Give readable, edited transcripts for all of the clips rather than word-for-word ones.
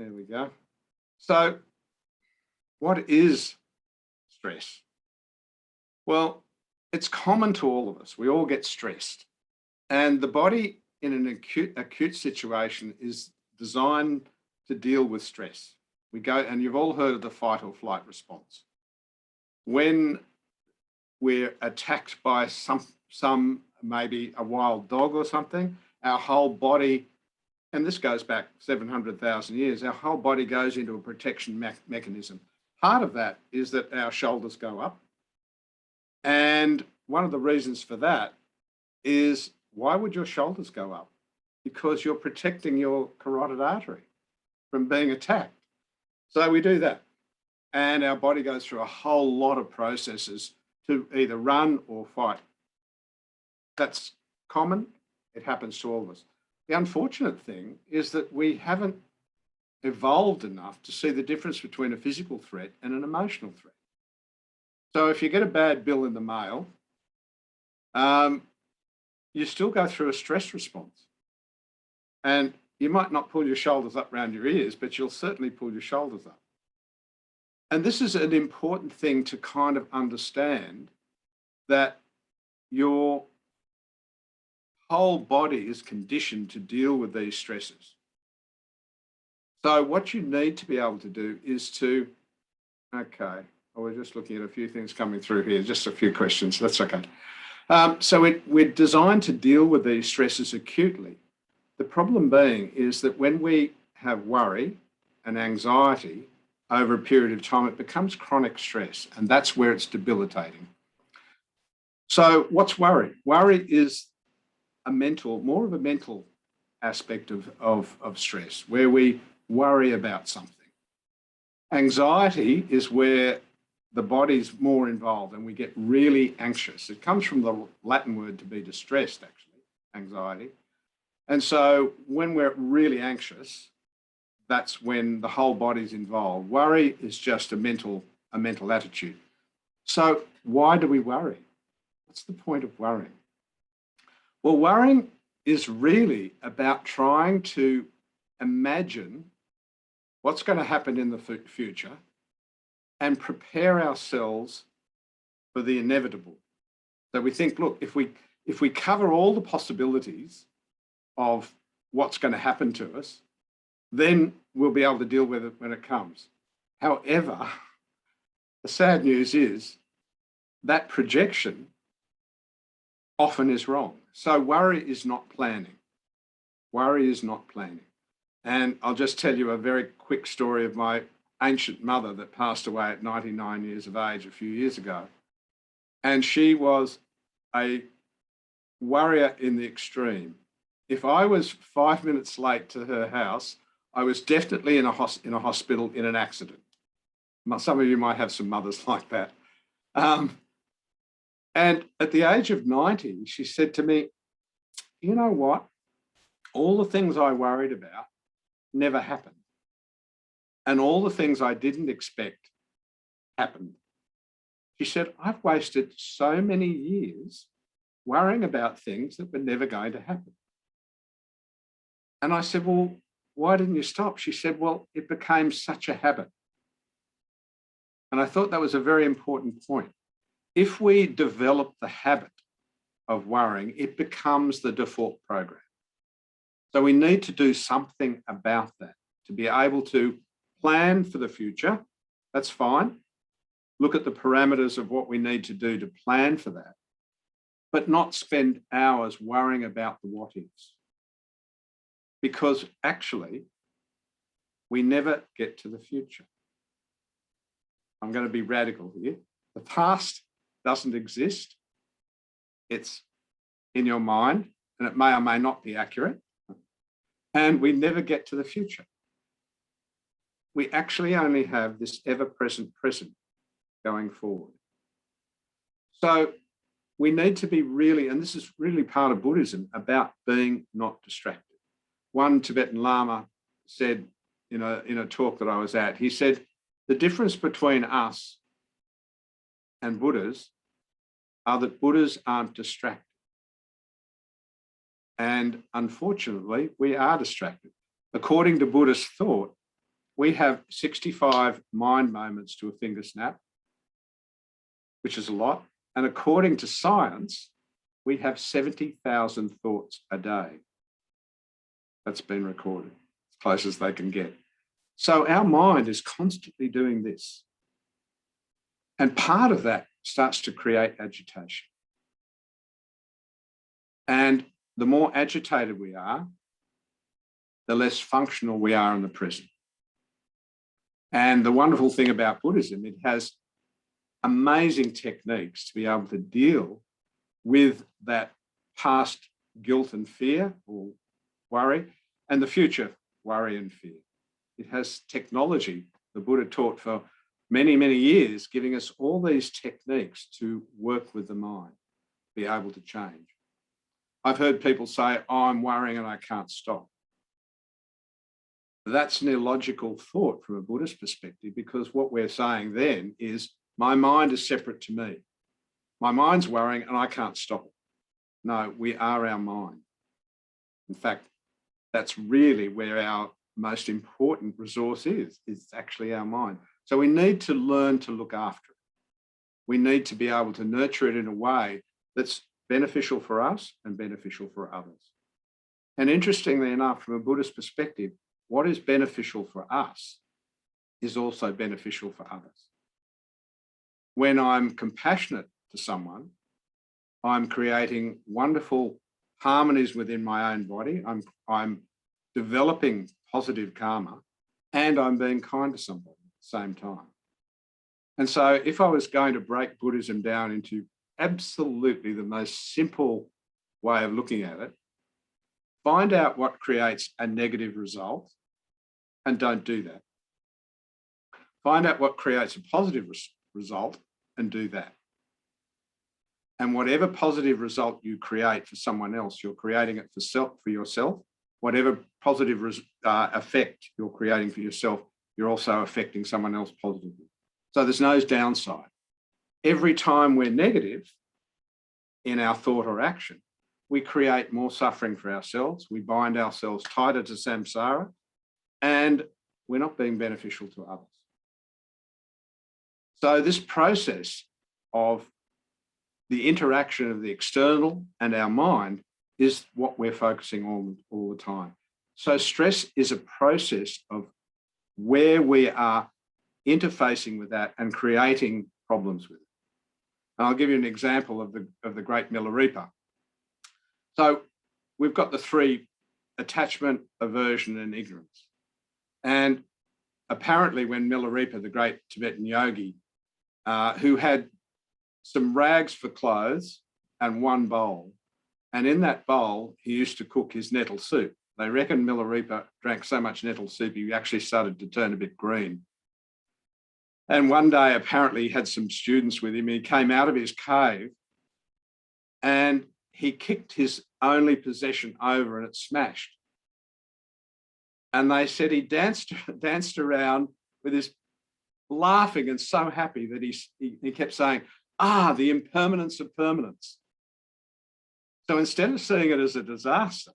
There we go. So what is stress? Well, it's common to all of us. We all get stressed. And the body in an acute situation is designed to deal with stress. We go, and you've all heard of the fight or flight response. When we're attacked by some maybe a wild dog or something, our whole body, and this goes back 700,000 years, our whole body goes into a protection mechanism. Part of that is that our shoulders go up. And one of the reasons for that is, why would your shoulders go up? Because you're protecting your carotid artery from being attacked. So we do that. And our body goes through a whole lot of processes to either run or fight. That's common. It happens to all of us. The unfortunate thing is that we haven't evolved enough to see the difference between a physical threat and an emotional threat. So if you get a bad bill in the mail, you still go through a stress response. And you might not pull your shoulders up around your ears, but you'll certainly pull your shoulders up. And this is an important thing to kind of understand, that your whole body is conditioned to deal with these stresses. So what you need to be able to do is to, okay, we're just looking at a few things coming through here, just a few questions, that's okay. So we're designed to deal with these stresses acutely. The problem being is that when we have worry and anxiety over a period of time, it becomes chronic stress, and that's where it's debilitating. So what's worry? Worry is more of a mental aspect of stress, where we worry about something. Anxiety is where the body's more involved and we get really anxious. It comes from the Latin word to be distressed, actually, anxiety. And so when we're really anxious, that's when the whole body's involved. Worry is just a mental attitude. So why do we worry? What's the point of worrying? Well, worrying is really about trying to imagine what's going to happen in the future and prepare ourselves for the inevitable. So we think, look, if we cover all the possibilities of what's going to happen to us, then we'll be able to deal with it when it comes. However, the sad news is that projection often is wrong. So worry is not planning. Worry is not planning. And I'll just tell you a very quick story of my ancient mother that passed away at 99 years of age a few years ago. And she was a worrier in the extreme. If I was 5 minutes late to her house, I was definitely in a hospital in an accident. Some of you might have some mothers like that. And at the age of 90, she said to me, you know what? All the things I worried about never happened. And all the things I didn't expect happened. She said, I've wasted so many years worrying about things that were never going to happen. And I said, well, why didn't you stop? She said, well, it became such a habit. And I thought that was a very important point. If we develop the habit of worrying, it becomes the default program. So we need to do something about that to be able to plan for the future. That's fine. Look at the parameters of what we need to do to plan for that, but not spend hours worrying about the what ifs. Because actually, we never get to the future. I'm going to be radical here. The past doesn't exist. It's in your mind, and it may or may not be accurate. And we never get to the future. We actually only have this ever-present present going forward. So we need to be really, and this is really part of Buddhism, about being not distracted. One Tibetan Lama said in a talk that I was at, he said, the difference between us and Buddhas are that Buddhas aren't distracted. And unfortunately, we are distracted. According to Buddhist thought, we have 65 mind moments to a finger snap, which is a lot. And according to science, we have 70,000 thoughts a day. That's been recorded, as close as they can get. So our mind is constantly doing this. And part of that starts to create agitation. And the more agitated we are, the less functional we are in the present. And the wonderful thing about Buddhism, it has amazing techniques to be able to deal with that past guilt and fear or worry, and the future worry and fear. It has technology the Buddha taught for many, many years, giving us all these techniques to work with the mind, be able to change. I've heard people say, oh, I'm worrying and I can't stop. That's an illogical thought from a Buddhist perspective, because what we're saying then is my mind is separate to me. My mind's worrying and I can't stop it. No, we are our mind. In fact, that's really where our most important resource is actually our mind. So we need to learn to look after it. We need to be able to nurture it in a way that's beneficial for us and beneficial for others. And interestingly enough, from a Buddhist perspective, what is beneficial for us is also beneficial for others. When I'm compassionate to someone, I'm creating wonderful harmonies within my own body. I'm developing positive karma, and I'm being kind to somebody at the same time. And so if I was going to break Buddhism down into absolutely the most simple way of looking at it, find out what creates a negative result and don't do that. Find out what creates a positive result and do that. And whatever positive result you create for someone else, you're creating it for yourself. Whatever positive effect you're creating for yourself, you're also affecting someone else positively. So there's no downside. Every time we're negative in our thought or action, we create more suffering for ourselves. We bind ourselves tighter to samsara, and we're not being beneficial to others. So this process of the interaction of the external and our mind is what we're focusing on all the time. So stress is a process of where we are interfacing with that and creating problems with it. And I'll give you an example of the great Milarepa. So we've got the three: attachment, aversion, and ignorance. And apparently when Milarepa, the great Tibetan yogi, who had some rags for clothes and one bowl, and in that bowl, he used to cook his nettle soup. They reckon Milarepa drank so much nettle soup, he actually started to turn a bit green. And one day, apparently, he had some students with him. He came out of his cave and he kicked his only possession over and it smashed. And they said he danced around with his laughing and so happy that he kept saying, the impermanence of permanence. So instead of seeing it as a disaster,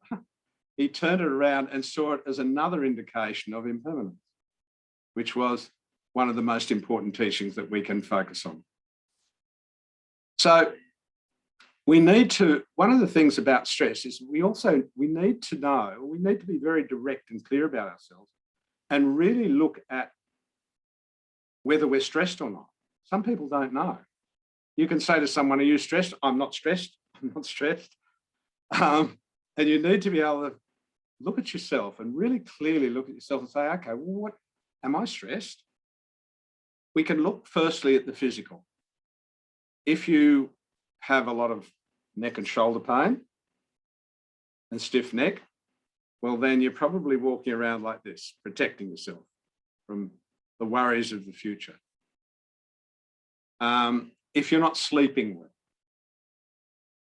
he turned it around and saw it as another indication of impermanence, which was one of the most important teachings that we can focus on. So we need to, one of the things about stress is we need to know, we need to be very direct and clear about ourselves and really look at whether we're stressed or not. Some people don't know. You can say to someone, are you stressed? I'm not stressed. I'm not stressed. And you need to be able to look at yourself and really clearly look at yourself and say, okay, well, what am I stressed? We can look firstly at the physical. If you have a lot of neck and shoulder pain and stiff neck, well, then you're probably walking around like this, protecting yourself from the worries of the future. If you're not sleeping well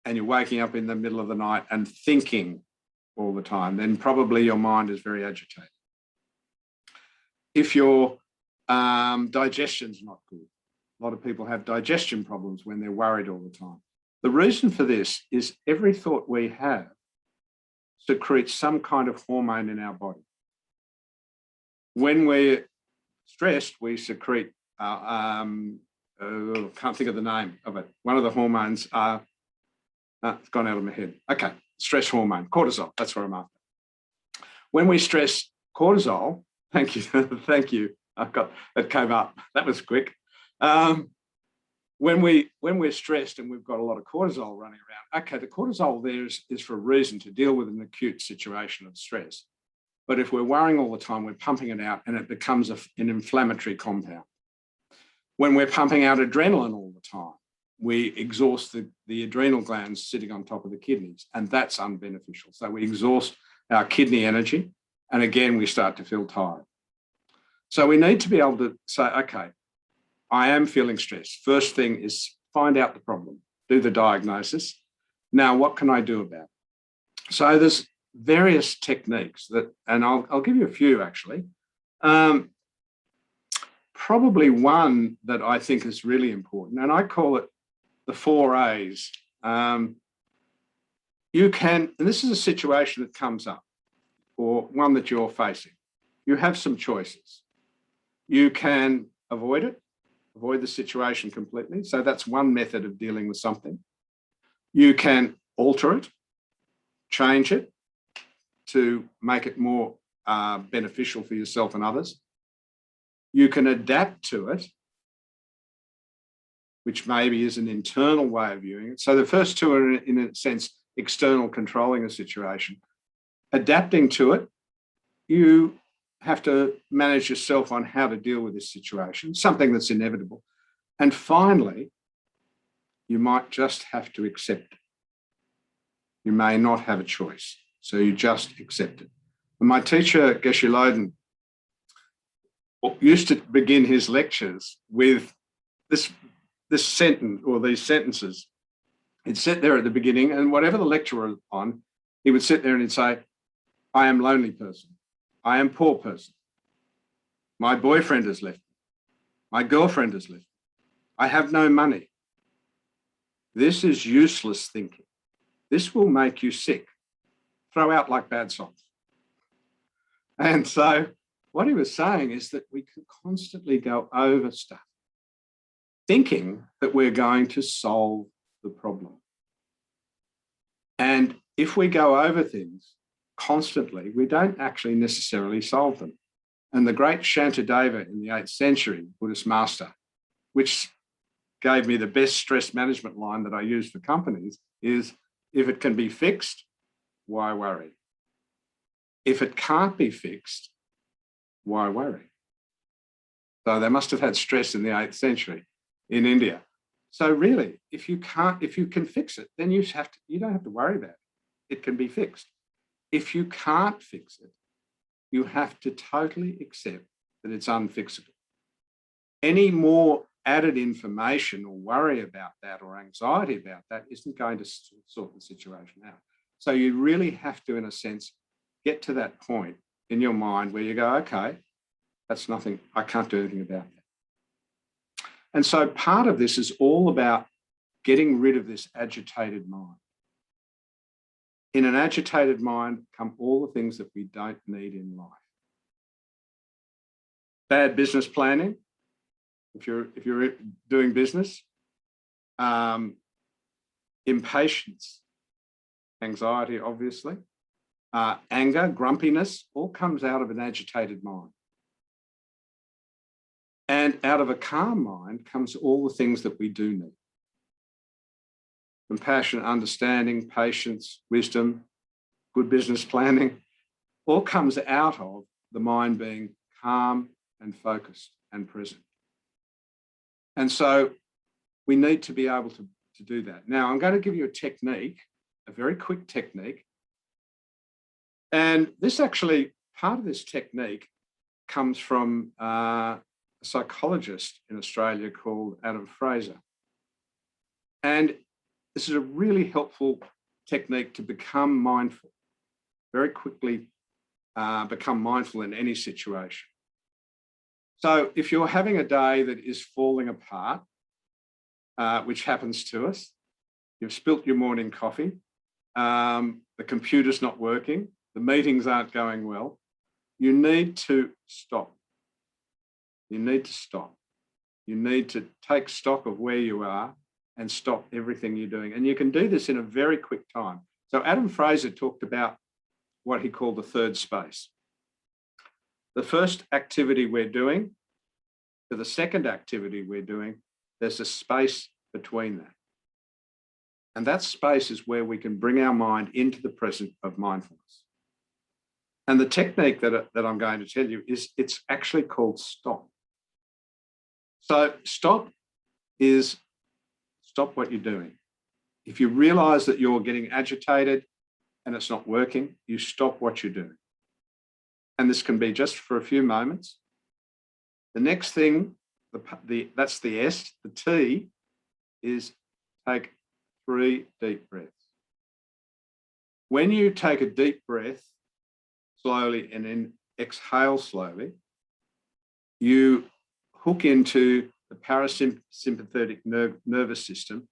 and you're waking up in the middle of the night and thinking all the time, then probably your mind is very agitated. If your digestion's not good, a lot of people have digestion problems when they're worried all the time. The reason for this is every thought we have secretes some kind of hormone in our body. When we're stressed, we secrete, can't think of the name of it. One of the hormones, it's gone out of my head. Okay, stress hormone, cortisol, that's what I'm after. When we stress cortisol, thank you, thank you. It came up, that was quick. When we're stressed and we've got a lot of cortisol running around, okay, the cortisol there is for a reason, to deal with an acute situation of stress. But if we're worrying all the time, we're pumping it out and it becomes an inflammatory compound. When we're pumping out adrenaline all the time, we exhaust the adrenal glands sitting on top of the kidneys, and that's unbeneficial. So we exhaust our kidney energy, and again, we start to feel tired. So we need to be able to say, okay, I am feeling stressed. First thing is find out the problem, do the diagnosis. Now, what can I do about it? So there's various techniques that, and I'll give you a few actually. Probably one that I think is really important, and I call it the 4 A's. You can, and this is a situation that comes up, or one that you're facing. You have some choices. You can avoid it, avoid the situation completely. So that's one method of dealing with something. You can alter it, change it to make it more beneficial for yourself and others. You can adapt to it, which maybe is an internal way of viewing it. So the first two are, in a sense, external, controlling a situation. Adapting to it, you have to manage yourself on how to deal with this situation, something that's inevitable. And finally, you might just have to accept it. You may not have a choice, so you just accept it. And my teacher, Geshe Loden, used to begin his lectures with this sentence, or these sentences. He'd sit there at the beginning, and whatever the lecture was on, he would sit there and he'd say, I am lonely person. I am poor person. My boyfriend has left me. My girlfriend has left me. I have no money. This is useless thinking. This will make you sick. Throw out like bad songs. And so what he was saying is that we can constantly go over stuff, thinking that we're going to solve the problem. And if we go over things constantly, we don't actually necessarily solve them. And the great Shantideva in the 8th century, Buddhist master, which gave me the best stress management line that I use for companies, is if it can be fixed, why worry? If it can't be fixed, why worry? So they must have had stress in the 8th century in India. So really, if you can fix it, then you don't have to worry about it. It can be fixed. If you can't fix it, you have to totally accept that it's unfixable. Any more added information or worry about that or anxiety about that isn't going to sort the situation out. So you really have to, in a sense, get to that point in your mind where you go, okay, that's nothing, I can't do anything about that. And so part of this is all about getting rid of this agitated mind. In an agitated mind come all the things that we don't need in life. Bad business planning, if you're doing business, impatience, anxiety, obviously, anger, grumpiness, all comes out of an agitated mind. And out of a calm mind comes all the things that we do need. Compassion, understanding, patience, wisdom, good business planning, all comes out of the mind being calm and focused and present. And so we need to be able to do that. Now, I'm going to give you a technique, a very quick technique. And this actually, part of this technique comes from a psychologist in Australia called Adam Fraser. And this is a really helpful technique to become mindful, very quickly become mindful in any situation. So if you're having a day that is falling apart, which happens to us, you've spilt your morning coffee, the computer's not working, the meetings aren't going well, you need to stop. You need to stop. You need to take stock of where you are and stop everything you're doing. And you can do this in a very quick time. So Adam Fraser talked about what he called the third space. The first activity we're doing to the second activity we're doing, there's a space between that. And that space is where we can bring our mind into the present of mindfulness. And the technique that I'm going to tell you is it's actually called stop. So stop is stop what you're doing. If you realize that you're getting agitated and it's not working, you stop what you're doing. And this can be just for a few moments. The next thing, that's the S. The T is take 3 deep breaths. When you take a deep breath slowly and then exhale slowly, you hook into the parasympathetic nervous system,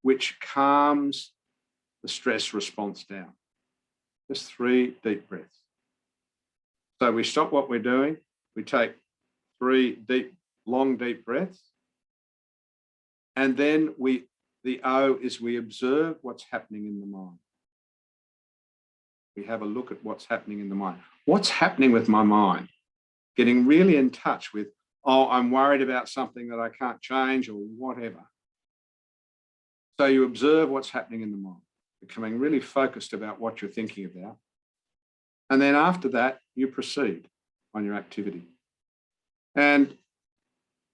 which calms the stress response down. Just 3 deep breaths. So we stop what we're doing. We take 3 long, deep breaths. And then the O is we observe what's happening in the mind. We have a look at what's happening in the mind. What's happening with my mind? Getting really in touch with, oh, I'm worried about something that I can't change or whatever. So you observe what's happening in the mind, becoming really focused about what you're thinking about. And then after that, you proceed on your activity. And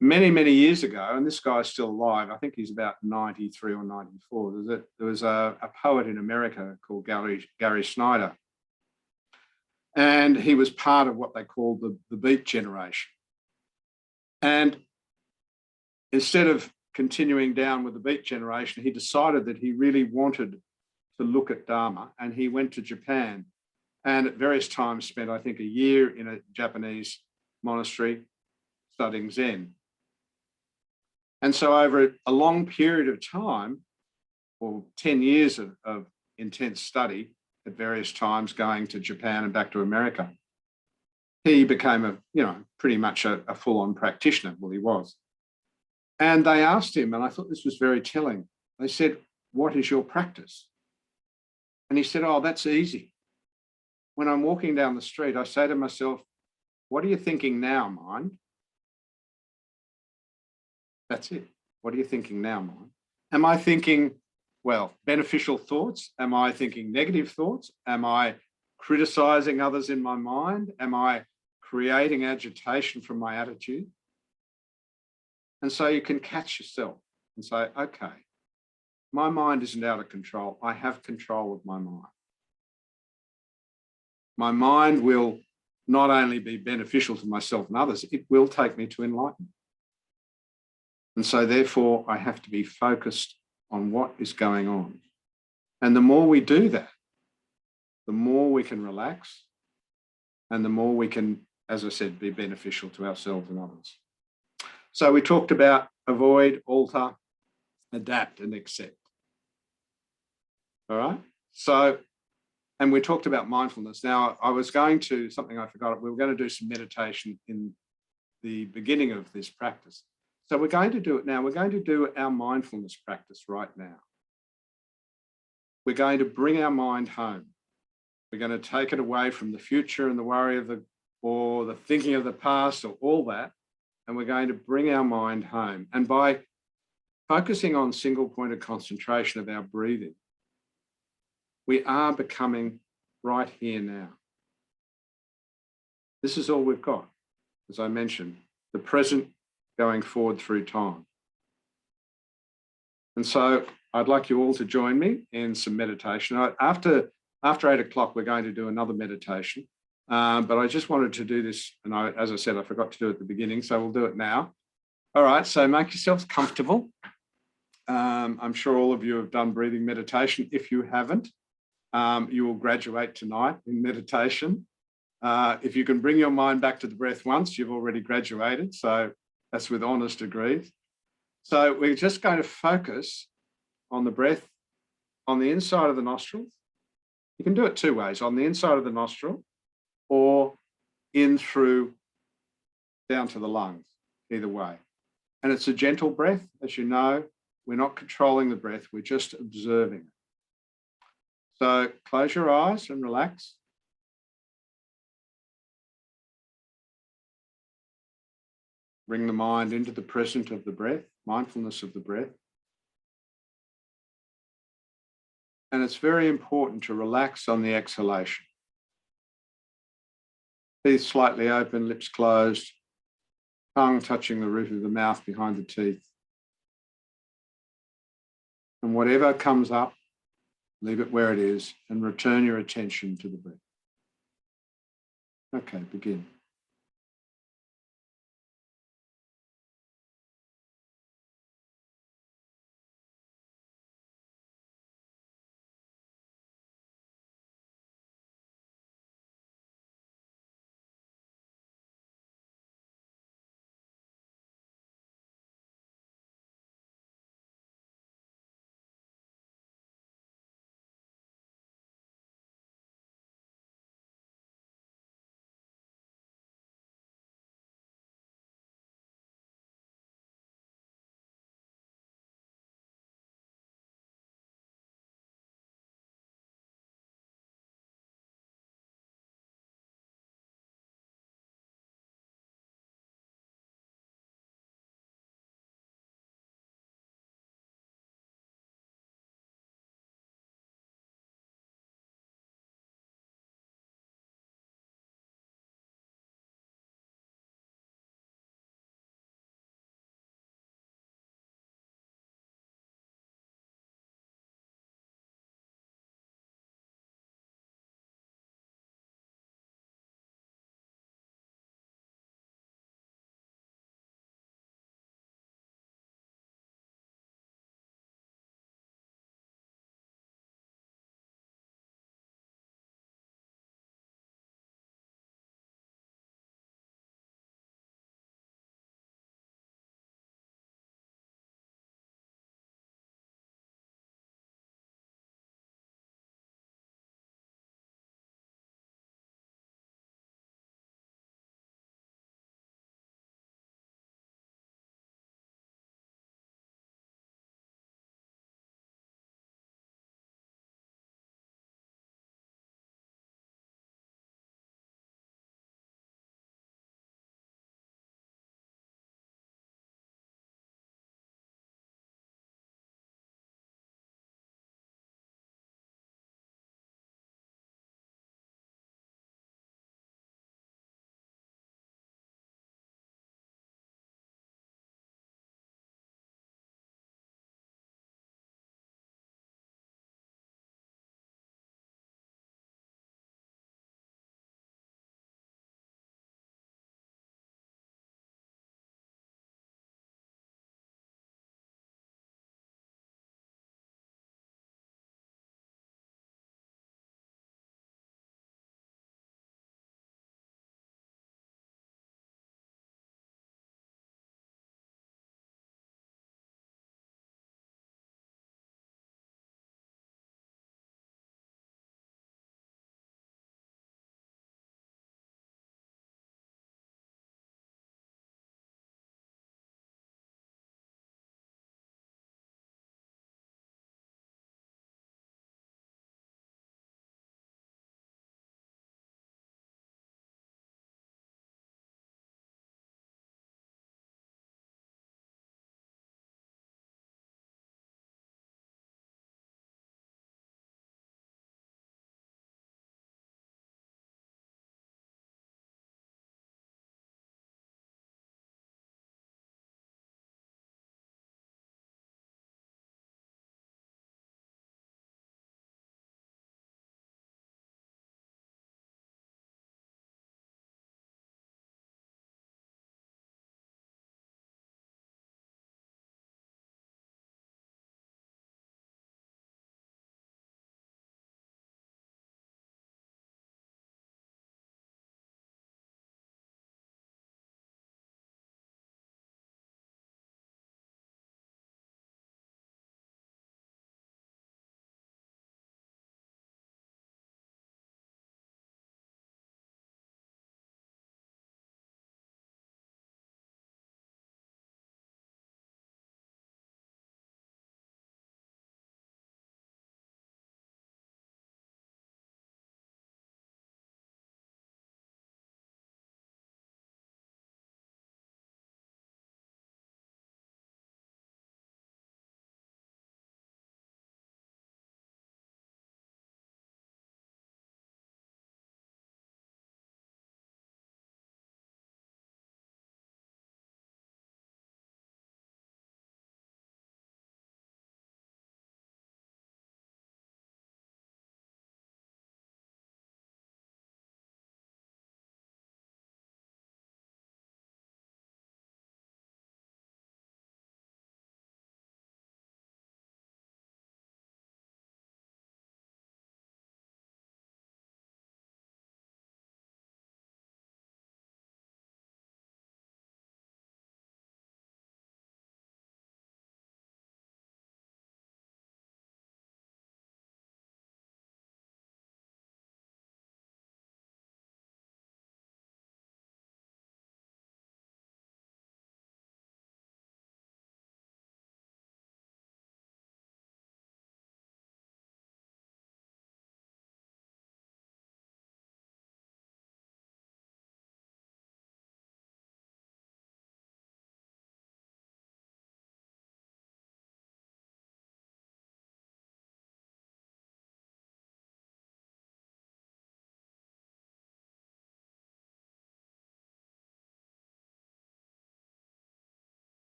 many, many years ago, and this guy's still alive, I think he's about 93 or 94, there was a poet in America called Gary Snyder. And he was part of what they called the Beat Generation. And instead of continuing down with the Beat Generation, he decided that he really wanted to look at Dharma, and he went to Japan and at various times spent, I think, a year in a Japanese monastery studying Zen. And so over a long period of time, or 10 years of intense study at various times, going to Japan and back to America, he became pretty much a full-on practitioner. Well, he was. And they asked him, and I thought this was very telling. They said, "What is your practice?" And he said, "Oh, that's easy. When I'm walking down the street, I say to myself, what are you thinking now, mind? That's it. What are you thinking now, mind? Am I thinking, beneficial thoughts? Am I thinking negative thoughts? Am I criticizing others in my mind? Am I creating agitation from my attitude?" And so you can catch yourself and say, okay, my mind isn't out of control. I have control of my mind. My mind will not only be beneficial to myself and others, it will take me to enlightenment. And so therefore, I have to be focused on what is going on. And the more we do that, the more we can relax and the more we can, as I said, be beneficial to ourselves and others. So we talked about avoid, alter, adapt, and accept. All right. So, and we talked about mindfulness. Now, I was going to, something I forgot, we were going to do some meditation in the beginning of this practice. So we're going to do it now. We're going to do our mindfulness practice right now. We're going to bring our mind home. We're going to take it away from the future and the worry of or the thinking of the past or all that. And we're going to bring our mind home. And by focusing on single point of concentration of our breathing, we are becoming right here now. This is all we've got, as I mentioned, the present going forward through time. And so I'd like you all to join me in some meditation. After 8 o'clock, we're going to do another meditation. But I just wanted to do this, and as I said, I forgot to do it at the beginning, so we'll do it now. All right, so make yourselves comfortable. I'm sure all of you have done breathing meditation. If you haven't, you will graduate tonight in meditation. If you can bring your mind back to the breath once, you've already graduated, so that's with honours degrees. So we're just going to focus on the breath on the inside of the nostrils. You can do it 2 ways, on the inside of the nostril or in through down to the lungs, either way. And it's a gentle breath, as you know. We're not controlling the breath, we're just observing it. So close your eyes and relax. Bring the mind into the present of the breath, mindfulness of the breath. And it's very important to relax on the exhalation. Teeth slightly open, lips closed, tongue touching the roof of the mouth behind the teeth. And whatever comes up, leave it where it is and return your attention to the breath. Okay, begin.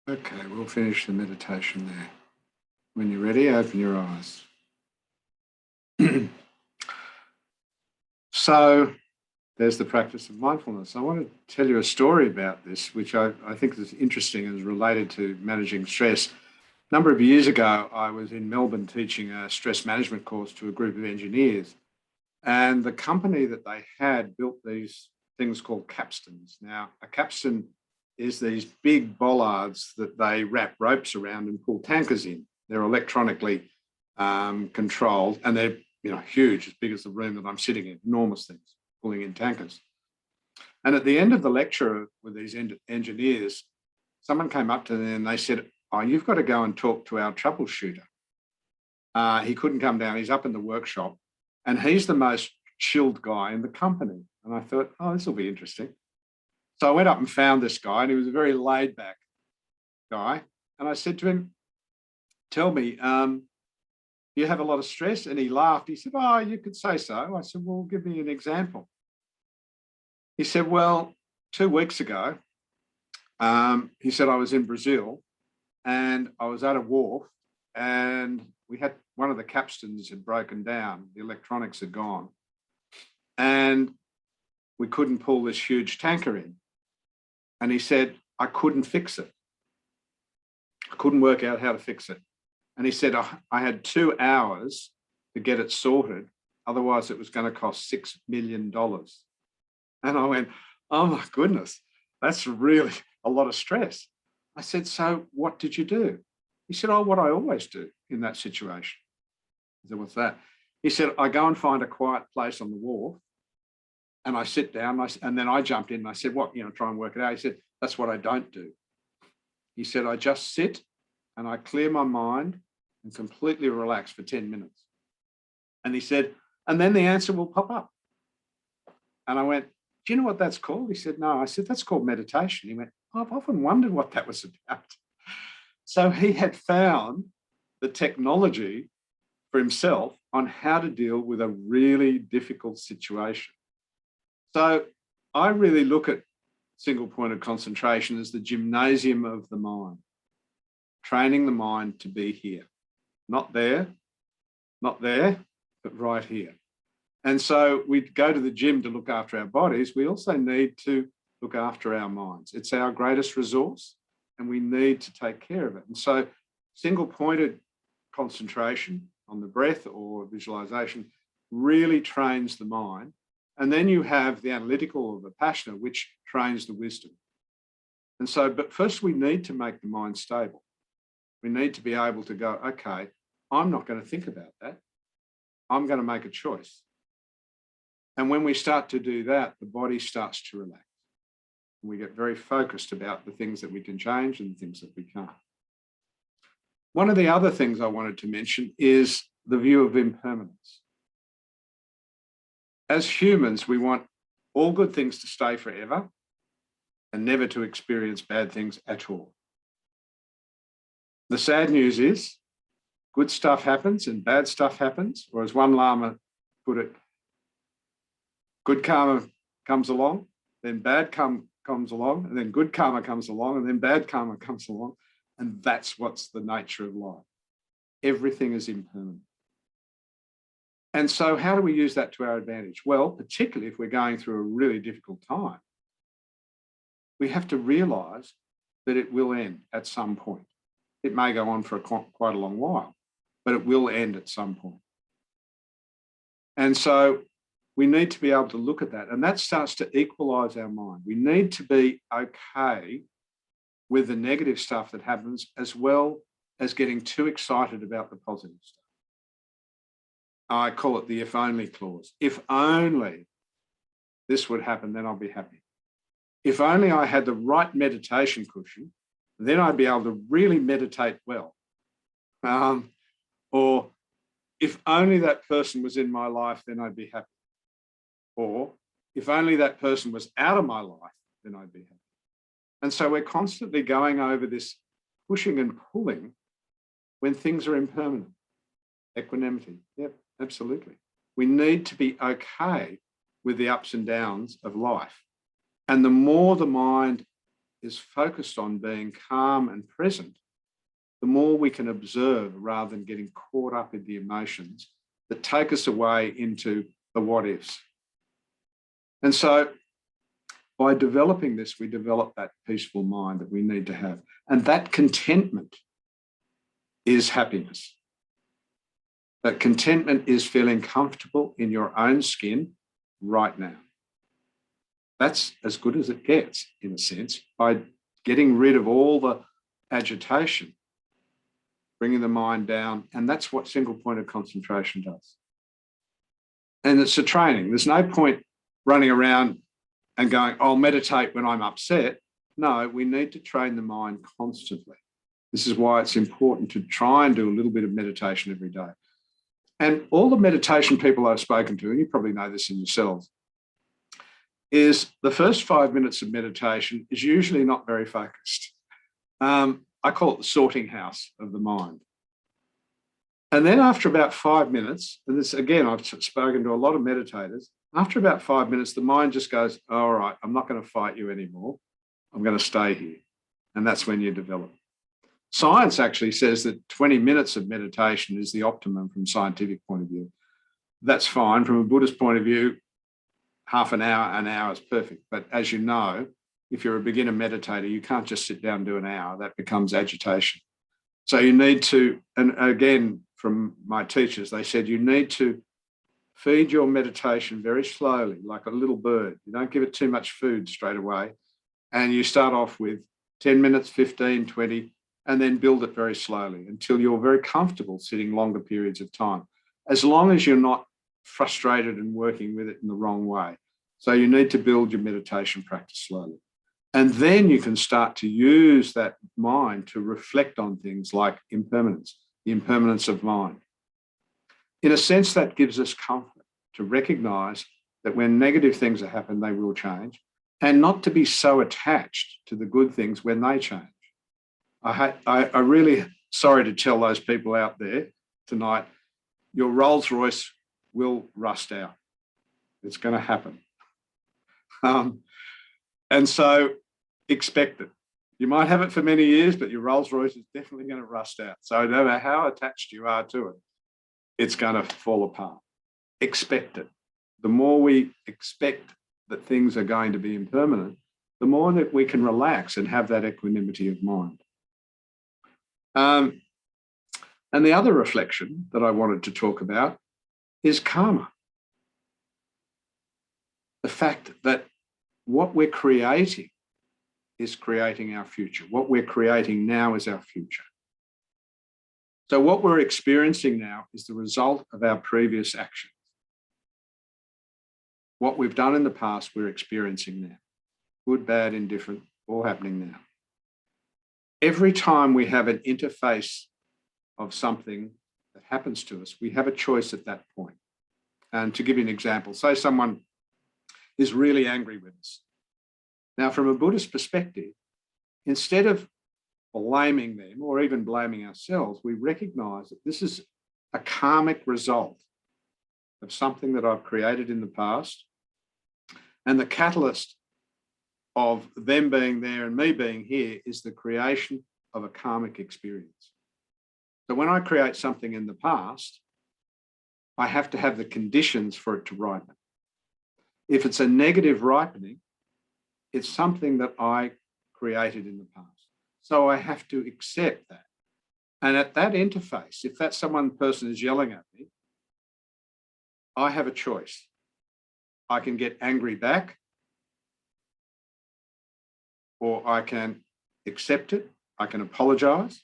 Okay, we'll finish the meditation there. When you're ready, open your eyes. So there's the practice of mindfulness. I want to tell you a story about this, which I think is interesting and is related to managing stress. A number of years ago, I was in Melbourne teaching a stress management course to a group of engineers. And the company that they had built these things called capstans. Now, a capstan is these big bollards that they wrap ropes around and pull tankers in. They're electronically controlled, and they're huge, as big as the room that I'm sitting in, enormous things, pulling in tankers. And at the end of the lecture with these engineers, someone came up to them and they said, "Oh, you've got to go and talk to our troubleshooter. He couldn't come down, he's up in the workshop, and he's the most chilled guy in the company." And I thought, oh, this will be interesting. So I went up and found this guy, and he was a very laid back guy. And I said to him, "Tell me, you have a lot of stress?" And he laughed. He said, "Oh, you could say so." I said, "Well, give me an example." He said, "Well, 2 weeks ago," he said, "I was in Brazil and I was at a wharf, and we had one of the capstans had broken down. The electronics had gone, and we couldn't pull this huge tanker in." And he said, "I couldn't fix it. I couldn't work out how to fix it." And he said, I had 2 hours to get it sorted. Otherwise, it was going to cost $6 million. And I went, oh my goodness, that's really a lot of stress. I said, "So what did you do?" He said, "Oh, what I always do in that situation." I said, "What's that?" He said, "I go and find a quiet place on the wharf and I sit down, and then I jumped in and I said, what, try and work it out." He said, "That's what I don't do." He said, "I just sit and I clear my mind and completely relax for 10 minutes. And he said, and then the answer will pop up." And I went, "Do you know what that's called?" He said, "No." I said, "That's called meditation." He went, "I've often wondered what that was about." So he had found the technology for himself on how to deal with a really difficult situation. So I really look at single point of concentration as the gymnasium of the mind, training the mind to be here, not there, but right here. And so we go to the gym to look after our bodies. We also need to look after our minds. It's our greatest resource, and we need to take care of it. And so single pointed concentration on the breath or visualization really trains the mind. And then you have the analytical or the vipassana, which trains the wisdom. And so, but first we need to make the mind stable. We need to be able to go, okay, I'm not going to think about that. I'm going to make a choice. And when we start to do that, the body starts to relax. We get very focused about the things that we can change and the things that we can't. One of the other things I wanted to mention is the view of impermanence. As humans, we want all good things to stay forever and never to experience bad things at all. The sad news is good stuff happens and bad stuff happens, or as one Lama put it, good karma comes along, then bad comes along, and then good karma comes along, and then bad karma comes along. And that's what's the nature of life. Everything is impermanent. And so how do we use that to our advantage? Well, particularly if we're going through a really difficult time, we have to realize that it will end at some point. It may go on for quite a long while, but it will end at some point. And so we need to be able to look at that, and that starts to equalize our mind. We need to be okay with the negative stuff that happens, as well as getting too excited about the positive stuff. I call it the if only clause. If only this would happen, then I'll be happy. If only I had the right meditation cushion, then I'd be able to really meditate well. Or if only that person was in my life, then I'd be happy. Or if only that person was out of my life, then I'd be happy. And so we're constantly going over this pushing and pulling when things are impermanent. Equanimity, yep, absolutely. We need to be okay with the ups and downs of life. And the more the mind is focused on being calm and present, the more we can observe rather than getting caught up in the emotions that take us away into the what ifs. And so by developing this, we develop that peaceful mind that we need to have. And that contentment is happiness. That contentment is feeling comfortable in your own skin right now. That's as good as it gets, in a sense, by getting rid of all the agitation, bringing the mind down. And that's what single point of concentration does. And it's a training. There's no point running around and going, I'll meditate when I'm upset. No, we need to train the mind constantly. This is why it's important to try and do a little bit of meditation every day. And all the meditation people I've spoken to, and you probably know this in yourselves, is the first 5 minutes of meditation is usually not very focused. I call it the sorting house of the mind. And then after about 5 minutes, and this, again, I've spoken to a lot of meditators, after about 5 minutes, the mind just goes, all right, I'm not going to fight you anymore. I'm going to stay here. And that's when you develop. Science actually says that 20 minutes of meditation is the optimum from a scientific point of view. That's fine. From a Buddhist point of view, half an hour is perfect. But as you know, if you're a beginner meditator, you can't just sit down and do an hour. That becomes agitation. So you need to, and again, from my teachers, they said you need to feed your meditation very slowly, like a little bird. You don't give it too much food straight away. And you start off with 10 minutes, 15, 20, and then build it very slowly until you're very comfortable sitting longer periods of time, as long as you're not frustrated and working with it in the wrong way. So you need to build your meditation practice slowly. And then you can start to use that mind to reflect on things like impermanence, the impermanence of mind. In a sense, that gives us comfort to recognize that when negative things happen, they will change, and not to be so attached to the good things when they change. I really, sorry to tell those people out there tonight, your Rolls Royce will rust out. It's going to happen. And so expect it. You might have it for many years, but your Rolls Royce is definitely going to rust out. So no matter how attached you are to it, it's going to fall apart. Expect it. The more we expect that things are going to be impermanent, the more that we can relax and have that equanimity of mind. And the other reflection that I wanted to talk about is karma. The fact that what we're creating is creating our future. What we're creating now is our future. So what we're experiencing now is the result of our previous actions. What we've done in the past, we're experiencing now. Good, bad, indifferent, all happening now. Every time we have an interface of something that happens to us, we have a choice at that point. And to give you an example, say someone is really angry with us. Now, from a Buddhist perspective, instead of blaming them or even blaming ourselves, we recognize that this is a karmic result of something that I've created in the past. And the catalyst of them being there and me being here is the creation of a karmic experience. So when I create something in the past, I have to have the conditions for it to ripen. If it's a negative ripening, it's something that I created in the past. So I have to accept that. And at that interface, if that person is yelling at me, I have a choice. I can get angry back, or I can accept it, I can apologize,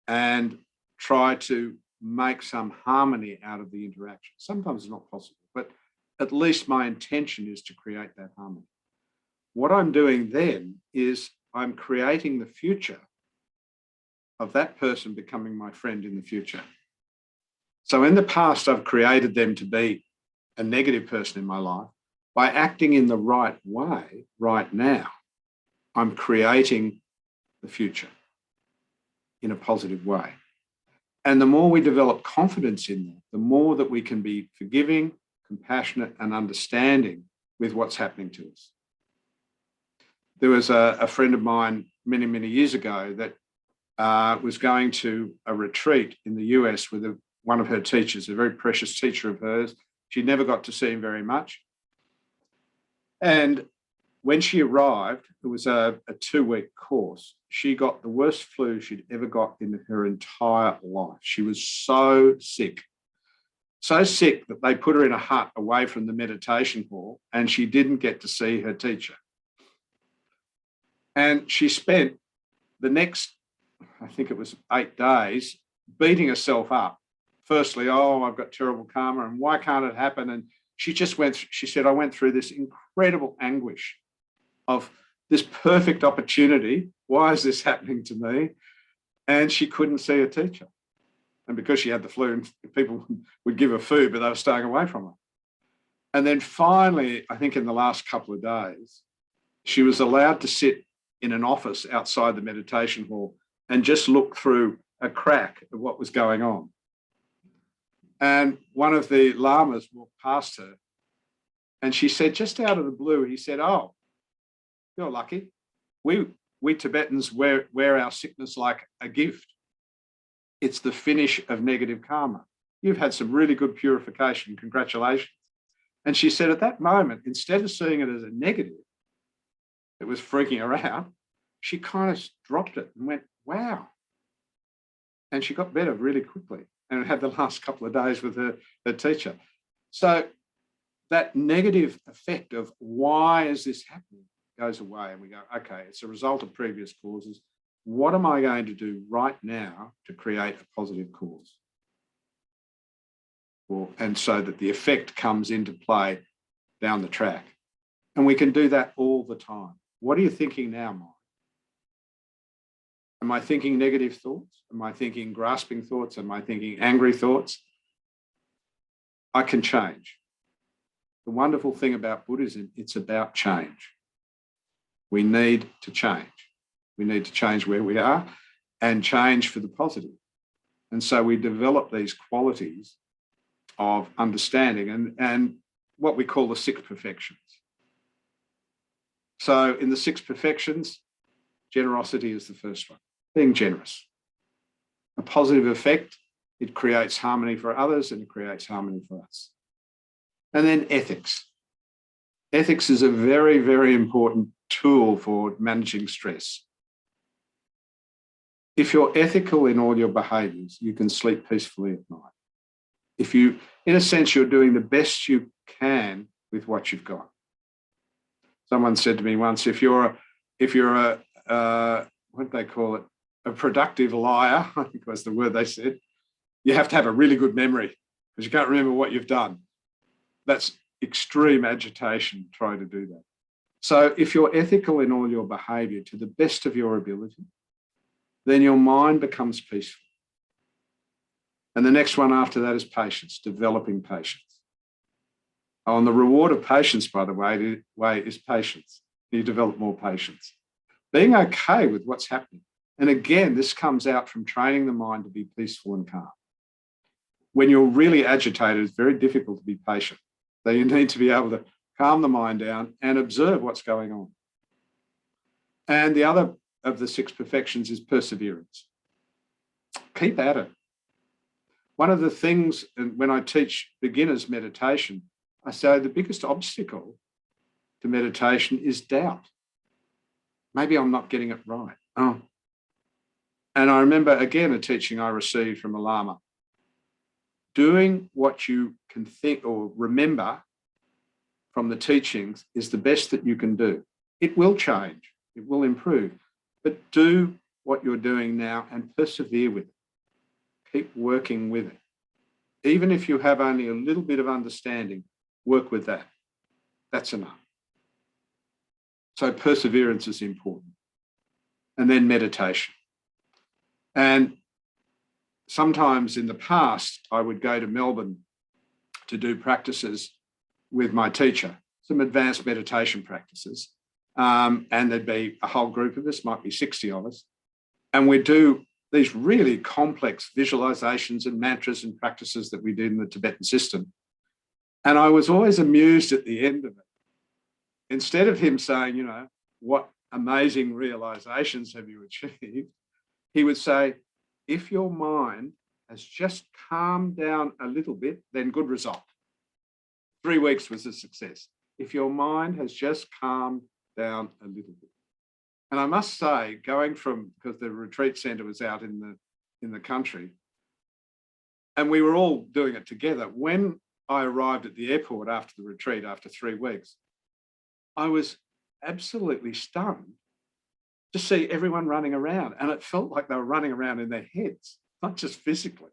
and try to make some harmony out of the interaction. Sometimes it's not possible, but at least my intention is to create that harmony. What I'm doing then is I'm creating the future of that person becoming my friend in the future. So in the past, I've created them to be a negative person in my life. By acting in the right way right now, I'm creating the future in a positive way. And the more we develop confidence in that, the more that we can be forgiving, compassionate, and understanding with what's happening to us. there was a friend of mine many, many years ago that was going to a retreat in the US with one of her teachers, a very precious teacher of hers. She never got to see him very much. And when she arrived, it was a 2-week course. She got the worst flu she'd ever got in her entire life. She was so sick that they put her in a hut away from the meditation hall, and she didn't get to see her teacher. And she spent the next, I think it was 8 days, beating herself up. Firstly, oh, I've got terrible karma, and why can't it happen? And she said, I went through this incredible anguish of this perfect opportunity. Why is this happening to me? And she couldn't see her teacher. And because she had the flu, people would give her food, but they were staying away from her. And then finally, I think in the last couple of days, she was allowed to sit in an office outside the meditation hall and just look through a crack of what was going on. And one of the lamas walked past her, and she said, just out of the blue, he said, oh, you're lucky. We Tibetans wear our sickness like a gift. It's the finish of negative karma. You've had some really good purification. Congratulations. And she said at that moment, instead of seeing it as a negative, it was freaking her out, she kind of dropped it and went, wow. And she got better really quickly and had the last couple of days with her teacher. So that negative effect of why is this happening goes away, and we go, okay, it's a result of previous causes. What am I going to do right now to create a positive cause? And so that the effect comes into play down the track. And we can do that all the time. What are you thinking now, Mike? Am I thinking negative thoughts? Am I thinking grasping thoughts? Am I thinking angry thoughts? I can change. The wonderful thing about Buddhism, it's about change. We need to change. We need to change where we are and change for the positive. And so we develop these qualities of understanding and what we call the 6 perfections. So in the 6 perfections, generosity is the first one, being generous. A positive effect, it creates harmony for others and it creates harmony for us. And then ethics. Ethics is a very, very important tool for managing stress. If you're ethical in all your behaviours, you can sleep peacefully at night. If you, in a sense, you're doing the best you can with what you've got. Someone said to me once, if you're a what do they call it? A productive liar, I think was the word they said, you have to have a really good memory because you can't remember what you've done. That's extreme agitation trying to do that. So if you're ethical in all your behaviour to the best of your ability, then your mind becomes peaceful. And the next one after that is patience, developing patience. Oh, and the reward of patience, by the way, is patience. You develop more patience. Being okay with what's happening. And again, this comes out from training the mind to be peaceful and calm. When you're really agitated, it's very difficult to be patient. So you need to be able to calm the mind down and observe what's going on. And the other of the 6 perfections is perseverance. Keep at it. One of the things, and when I teach beginners meditation, I say the biggest obstacle to meditation is doubt. Maybe I'm not getting it right. Oh. And I remember, again, a teaching I received from a Lama. Doing what you can think or remember from the teachings is the best that you can do. It will change. It will improve. But do what you're doing now and persevere with it. Keep working with it. Even if you have only a little bit of understanding, work with that. That's enough. So perseverance is important. And then meditation. And sometimes in the past, I would go to Melbourne to do practices with my teacher, some advanced meditation practices. And there'd be a whole group of us, might be 60 of us. And we'd do these really complex visualizations and mantras and practices that we did in the Tibetan system. And I was always amused at the end of it. Instead of him saying, you know, what amazing realizations have you achieved? He would say, if your mind has just calmed down a little bit, then good result. 3 weeks was a success. If your mind has just calmed down a little bit. And I must say, going from, because the retreat centre was out in the country, and we were all doing it together. When I arrived at the airport after the retreat, after 3 weeks, I was absolutely stunned to see everyone running around. And it felt like they were running around in their heads, not just physically.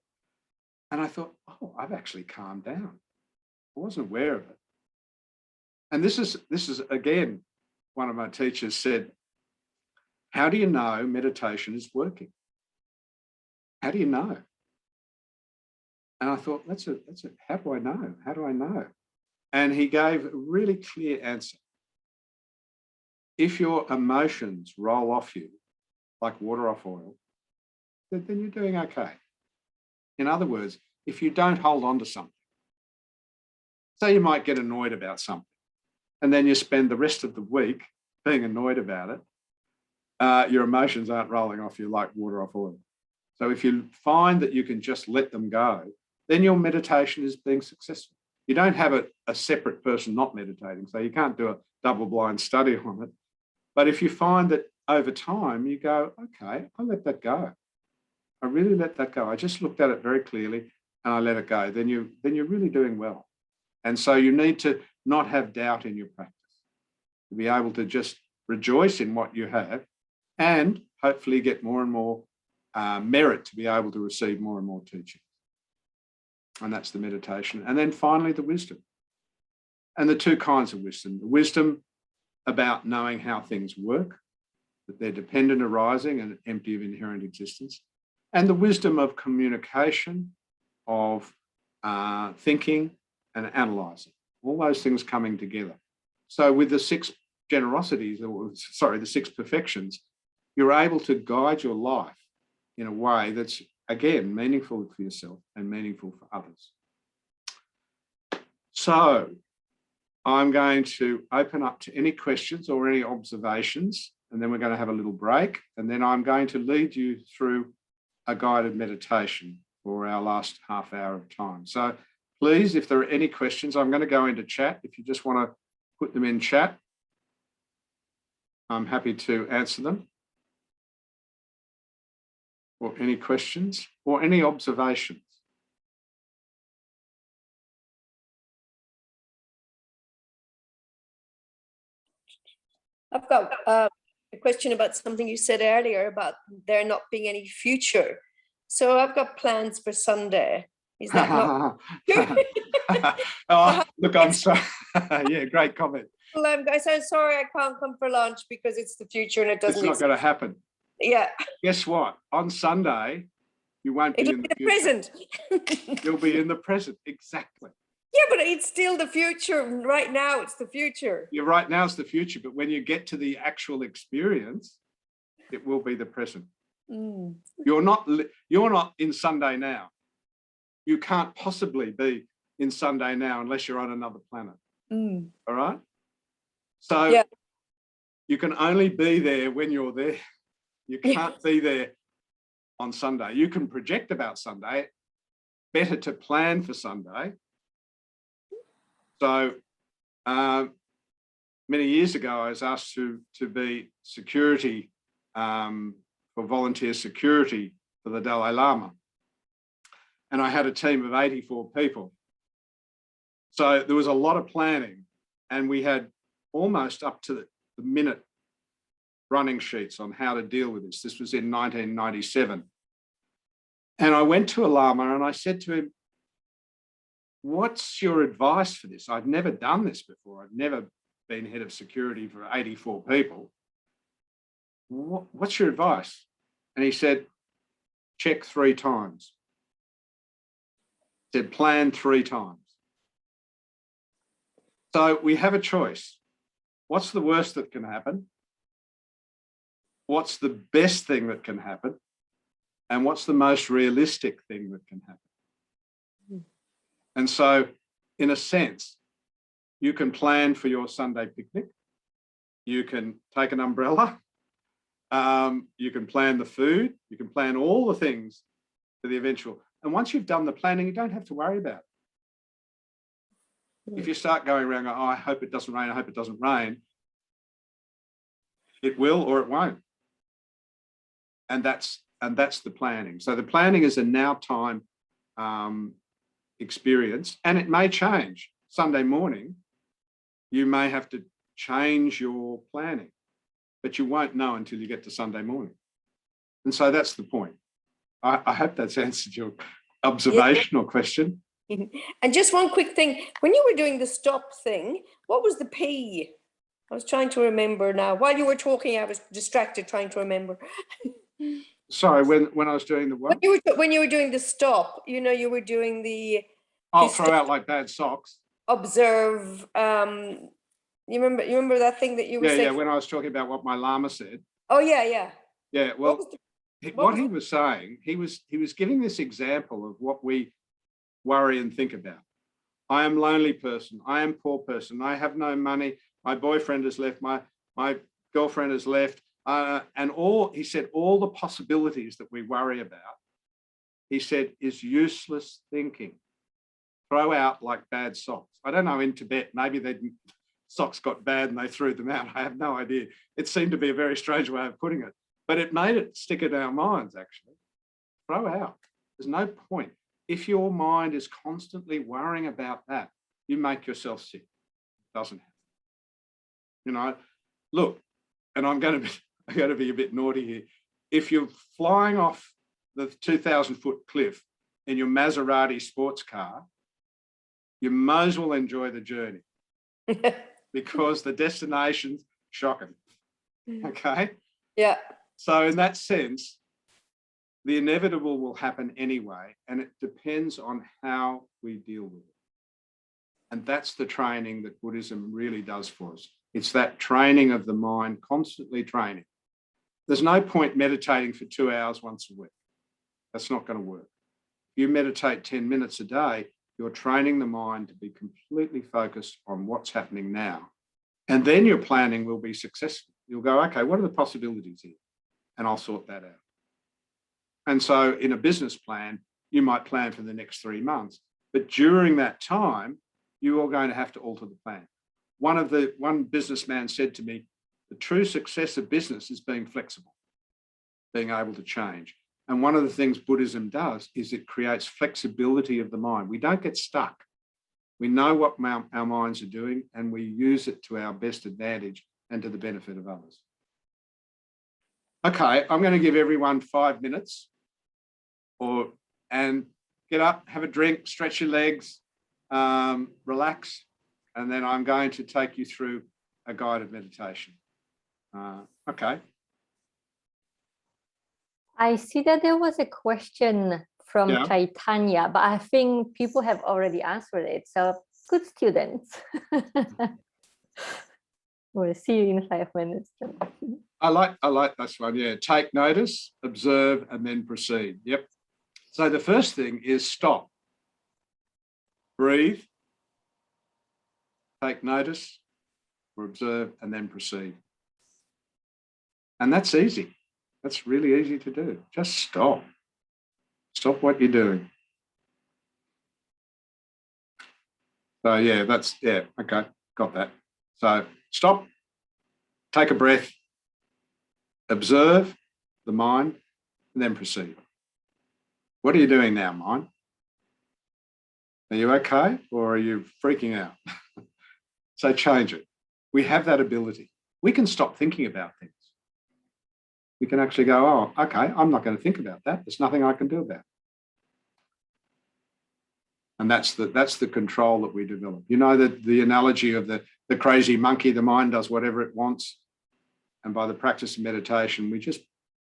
And I thought, oh, I've actually calmed down. I wasn't aware of it. And this is again, one of my teachers said, how do you know meditation is working? How do you know? And I thought, that's it. How do I know? How do I know? And he gave a really clear answer. If your emotions roll off you like water off oil, then you're doing okay. In other words, if you don't hold on to something, say you might get annoyed about something, and then you spend the rest of the week being annoyed about it, your emotions aren't rolling off you like water off oil. So if you find that you can just let them go, then your meditation is being successful. You don't have a separate person not meditating, so you can't do a double-blind study on it. But if you find that over time you go, okay, I let that go. I really let that go. I just looked at it very clearly and I let it go. Then you're really doing well. And so you need to not have doubt in your practice, to be able to just rejoice in what you have and hopefully get more and more merit to be able to receive more and more teaching. And that's the meditation. And then finally, the wisdom. And the two kinds of wisdom. The wisdom about knowing how things work, that they're dependent arising and empty of inherent existence. And the wisdom of communication, of thinking and analysing. All those things coming together. So with the 6 generosities, the 6 perfections, you're able to guide your life in a way that's, again, meaningful for yourself and meaningful for others. So I'm going to open up to any questions or any observations, and then we're going to have a little break, and then I'm going to lead you through a guided meditation for our last half hour of time. So please, if there are any questions, I'm going to go into chat. If you just want to put them in chat, I'm happy to answer them. Or any questions or any observations. I've got a question about something you said earlier about there not being any future. So I've got plans for Sunday. Is that not? Oh, look, I'm sorry. Yeah, great comment. Well, I'm sorry I can't come for lunch because it's the future and it doesn't. It's not going to happen. Yeah. Guess what? On Sunday, you won't be in the future. Present. You'll be in the present. Exactly. Yeah, but it's still the future. Right now, it's the future. Yeah, right now it's the future, but when you get to the actual experience, it will be the present. Mm. You're not in Sunday now. You can't possibly be in Sunday now unless you're on another planet. Mm. All right? So yeah. You can only be there when you're there. You can't be there on Sunday. You can project about Sunday. Better to plan for Sunday. So many years ago, I was asked to be security, for volunteer security for the Dalai Lama. And I had a team of 84 people. So there was a lot of planning, and we had almost up to the minute running sheets on how to deal with this. This was in 1997. And I went to a Lama and I said to him, what's your advice for this? I've never done this before. I've never been head of security for 84 people. What's your advice? And he said, check 3 times. He said, plan 3 times. So we have a choice. What's the worst that can happen? What's the best thing that can happen? And what's the most realistic thing that can happen? And so, in a sense, you can plan for your Sunday picnic You can take an umbrella. You can plan the food. You can plan all the things for the eventual. And once you've done the planning, you don't have to worry about it. If you start going around, oh, I hope it doesn't rain, I hope it doesn't rain, it will or it won't. And that's the planning. So the planning is a now time experience, and it may change. Sunday morning, you may have to change your planning, but you won't know until you get to Sunday morning. And so that's the point. I hope that's answered your observational question. And just one quick thing, when you were doing the stop thing, what was the P? I was trying to remember now. While you were talking, I was distracted trying to remember. Sorry, when I was doing the what? When you were doing the stop, you know, you were doing the... I'll throw out like bad socks. Observe. You remember that thing that you were saying? Yeah, when I was talking about what my Lama said. Oh, yeah. Yeah, well, what he was saying, he was giving this example of what we worry and think about. I am lonely person. I am poor person. I have no money. My boyfriend has left. My girlfriend has left. And he said, all the possibilities that we worry about, he said, is useless thinking. Throw out like bad socks. I don't know, in Tibet, maybe socks got bad and they threw them out. I have no idea. It seemed to be a very strange way of putting it, but it made it stick in our minds, actually. Throw out. There's no point. If your mind is constantly worrying about that, you make yourself sick. It doesn't happen. You know, look, and I'm going to be a bit naughty here. If you're flying off the 2,000-foot cliff in your Maserati sports car, you might as well enjoy the journey because the destination's shocking. Okay? Yeah. So in that sense, the inevitable will happen anyway, and it depends on how we deal with it. And that's the training that Buddhism really does for us. It's that training of the mind, constantly training. There's no point meditating for 2 hours once a week. That's not going to work. If you meditate 10 minutes a day, you're training the mind to be completely focused on what's happening now. And then your planning will be successful. You'll go, okay, what are the possibilities here? And I'll sort that out. And so in a business plan, you might plan for the next 3 months, but during that time, you are going to have to alter the plan. One businessman said to me, the true success of business is being flexible, being able to change. And one of the things Buddhism does is it creates flexibility of the mind. We don't get stuck. We know what our minds are doing, and we use it to our best advantage and to the benefit of others. Okay, I'm going to give everyone 5 minutes and get up, have a drink, stretch your legs, relax, and then I'm going to take you through a guided meditation. Okay. I see that there was a question from Chaitanya, but I think people have already answered it. So good students. We'll see you in 5 minutes. I like this one. Yeah. Take notice, observe, and then proceed. Yep. So the first thing is stop. Breathe. Take notice, or observe, and then proceed. And that's easy. That's really easy to do. Just stop. Stop what you're doing. So yeah, okay, got that. So stop, take a breath, observe the mind, and then proceed. What are you doing now, mind? Are you okay, or are you freaking out? So change it. We have that ability. We can stop thinking about things. We can actually go, oh, okay, I'm not going to think about that. There's nothing I can do about it. And that's the control that we develop. You know, the analogy of the crazy monkey, the mind does whatever it wants. And by the practice of meditation, we just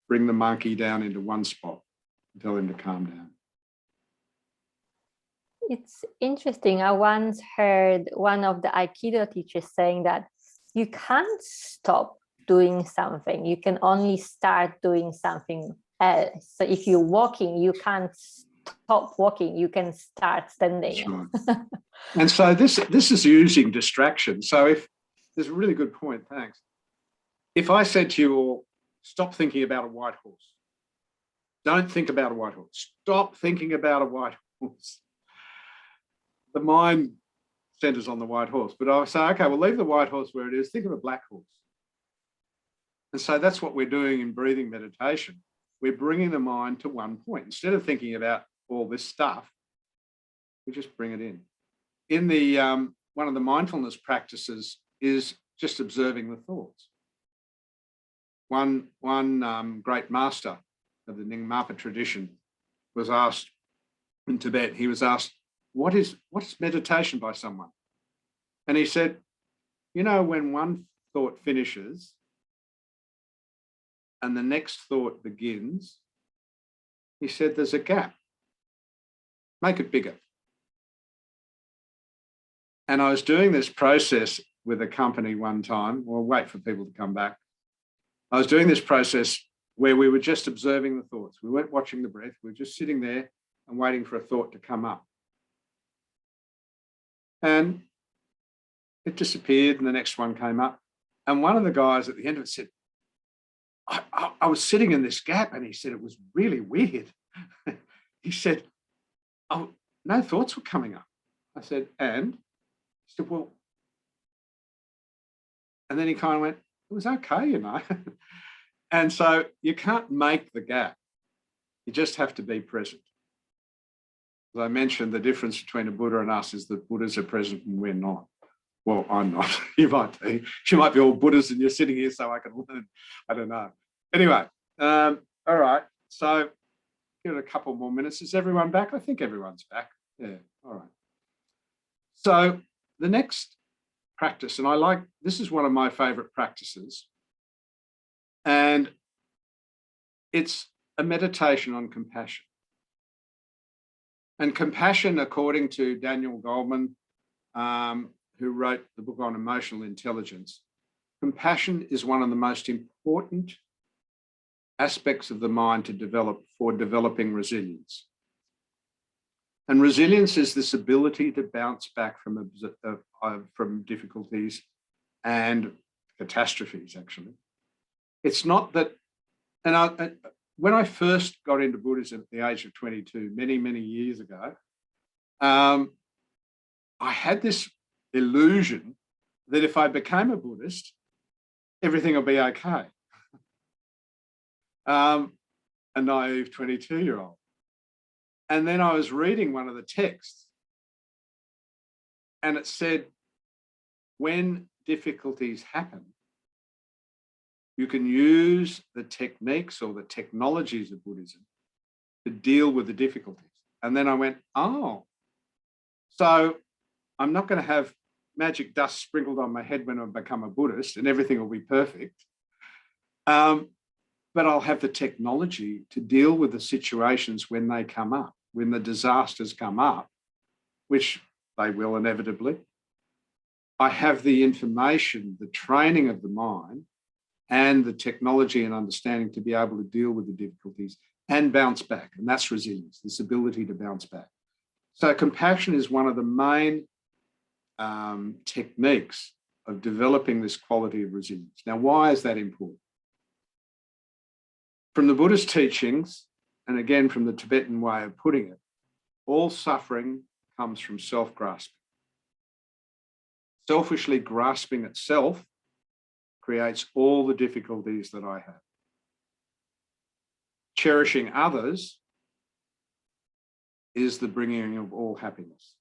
bring the monkey down into one spot and tell him to calm down. It's interesting. I once heard one of the Aikido teachers saying that you can't stop doing something. You can only start doing something else. So if you're walking, you can't stop walking. You can start standing. That's right. And so this is using distraction. So if there's a really good point, thanks. if I said to you all, stop thinking about a white horse, don't think about a white horse, stop thinking about a white horse. The mind centers on the white horse, but I say, okay, we'll leave the white horse where it is, think of a black horse. And so that's what we're doing in breathing meditation. We're bringing the mind to one point. Instead of thinking about all this stuff, we just bring it in. In the one of the mindfulness practices is just observing the thoughts. One great master of the Nyingmapa tradition was asked in Tibet, he was asked, what is meditation by someone? And he said, you know, when one thought finishes and the next thought begins, he said, there's a gap. Make it bigger. And I was doing this process with a company one time, or wait for people to come back. I was doing this process where we were just observing the thoughts. We weren't watching the breath. We were just sitting there and waiting for a thought to come up. And it disappeared and the next one came up. And one of the guys at the end of it said, I was sitting in this gap, and he said, it was really weird. He said, oh, no thoughts were coming up. I said, and? He said, well, and then he kind of went, it was okay, you know. And so you can't make the gap. You just have to be present. As I mentioned, the difference between a Buddha and us is that Buddhas are present and we're not. Well, I'm not. You might be. You might be all Buddhas and you're sitting here so I can learn. I don't know. Anyway, all right. So give it a couple more minutes. Is everyone back? I think everyone's back. Yeah, all right. So the next practice, and this is one of my favorite practices, and it's a meditation on compassion. And compassion, according to Daniel Goleman, who wrote the book on emotional intelligence, compassion is one of the most important aspects of the mind to develop for developing resilience. And resilience is this ability to bounce back from difficulties and catastrophes, actually. It's not that, and when I first got into Buddhism at the age of 22, many, many years ago, I had this illusion that if I became a Buddhist, everything will be okay. A naive 22-year-old. And then I was reading one of the texts, and it said, when difficulties happen, you can use the techniques or the technologies of Buddhism to deal with the difficulties. And then I went, oh, so I'm not going to have magic dust sprinkled on my head when I become a Buddhist and everything will be perfect. But I'll have the technology to deal with the situations when they come up, when the disasters come up, which they will inevitably. I have the information, the training of the mind, and the technology and understanding to be able to deal with the difficulties and bounce back. And that's resilience, this ability to bounce back. So compassion is one of the main techniques of developing this quality of resilience. Now, why is that important? From the Buddhist teachings, and again from the Tibetan way of putting it, all suffering comes from self-grasping. Selfishly grasping itself creates all the difficulties that I have. Cherishing others is the bringing of all happiness.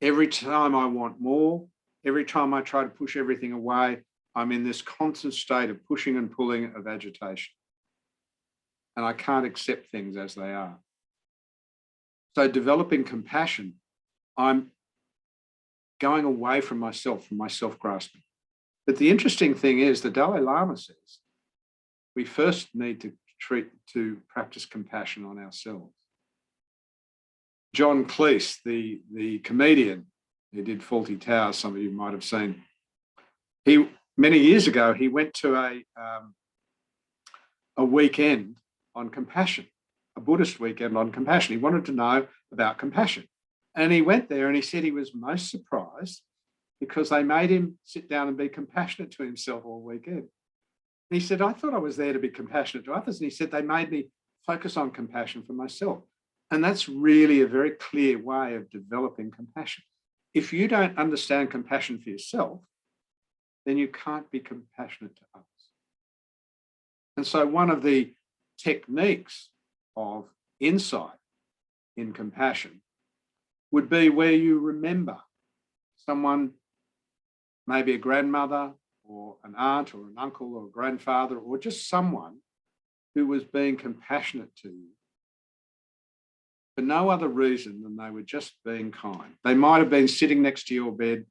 Every time I want more, every time I try to push everything away, I'm in this constant state of pushing and pulling of agitation. And I can't accept things as they are. So developing compassion, I'm going away from myself, from my self-grasping. But the interesting thing is the Dalai Lama says we first need to practice compassion on ourselves. John Cleese, the comedian who did Fawlty Towers, some of you might have seen, many years ago, he went to a weekend on compassion, a Buddhist weekend on compassion. He wanted to know about compassion. And he went there and he said he was most surprised because they made him sit down and be compassionate to himself all weekend. And he said, I thought I was there to be compassionate to others. And he said, they made me focus on compassion for myself. And that's really a very clear way of developing compassion. If you don't understand compassion for yourself, then you can't be compassionate to others. And so one of the techniques of insight in compassion would be where you remember someone, maybe a grandmother or an aunt or an uncle or a grandfather, or just someone who was being compassionate to you for no other reason than they were just being kind. They might have been sitting next to your bed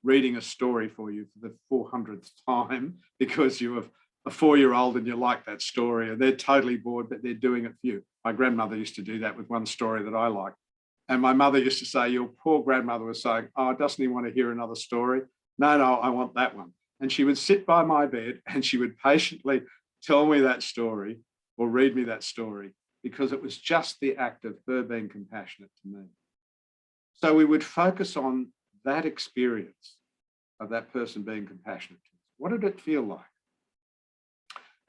reading a story for you for the 400th time because you were a 4-year-old and you like that story, and they're totally bored, but they're doing it for you. My grandmother used to do that with one story that I liked. And my mother used to say, your poor grandmother was saying, oh, doesn't he want to hear another story? No, I want that one. And she would sit by my bed and she would patiently tell me that story or read me that story, because it was just the act of her being compassionate to me. So we would focus on that experience of that person being compassionate to us. What did it feel like?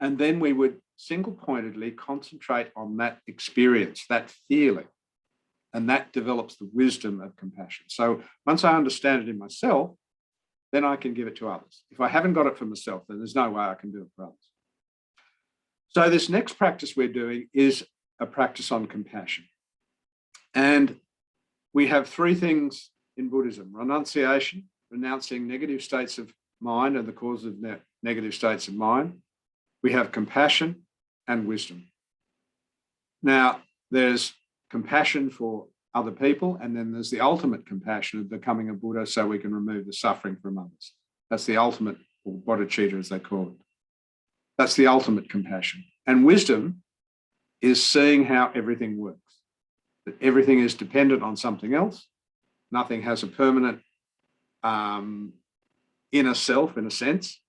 And then we would single-pointedly concentrate on that experience, that feeling, and that develops the wisdom of compassion. So once I understand it in myself, then I can give it to others. If I haven't got it for myself, then there's no way I can do it for others. So this next practice we're doing is a practice on compassion. And we have 3 things in Buddhism: renunciation, renouncing negative states of mind and the causes of negative states of mind. We have compassion and wisdom. Now, there's compassion for other people, and then there's the ultimate compassion of becoming a Buddha so we can remove the suffering from others. That's the ultimate, or bodhicitta as they call it. That's the ultimate compassion. And wisdom is seeing how everything works, that everything is dependent on something else. Nothing has a permanent inner self, in a sense.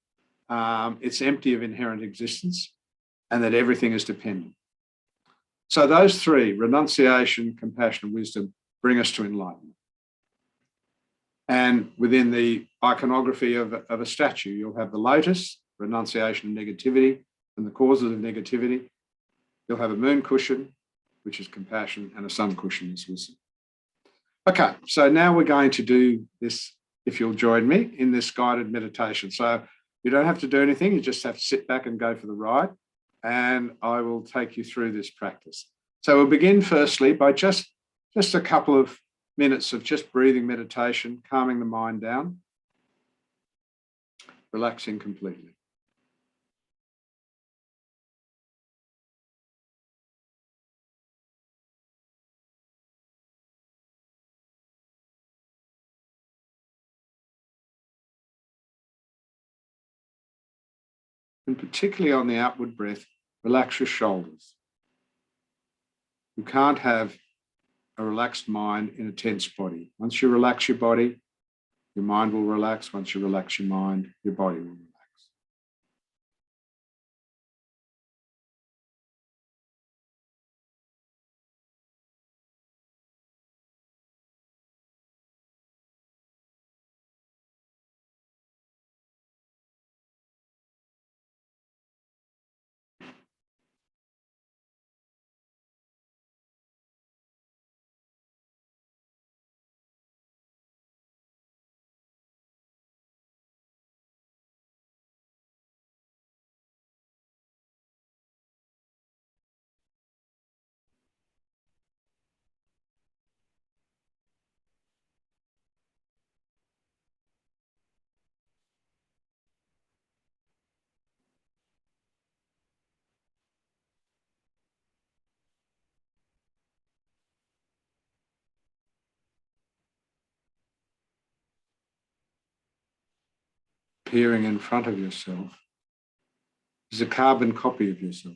It's empty of inherent existence, and that everything is dependent. So those 3, renunciation, compassion, and wisdom, bring us to enlightenment. And within the iconography of a statue, you'll have the lotus, renunciation and negativity, and the causes of negativity. You'll have a moon cushion, which is compassion, and a sun cushion is wisdom. Okay, so now we're going to do this, if you'll join me, in this guided meditation. So you don't have to do anything, you just have to sit back and go for the ride, and I will take you through this practice. So we'll begin firstly by just a couple of minutes of just breathing meditation, calming the mind down, relaxing completely. And particularly on the outward breath, relax your shoulders. You can't have a relaxed mind in a tense body. Once you relax your body, your mind will relax. Once you relax your mind, your body will relax. Appearing in front of yourself is a carbon copy of yourself.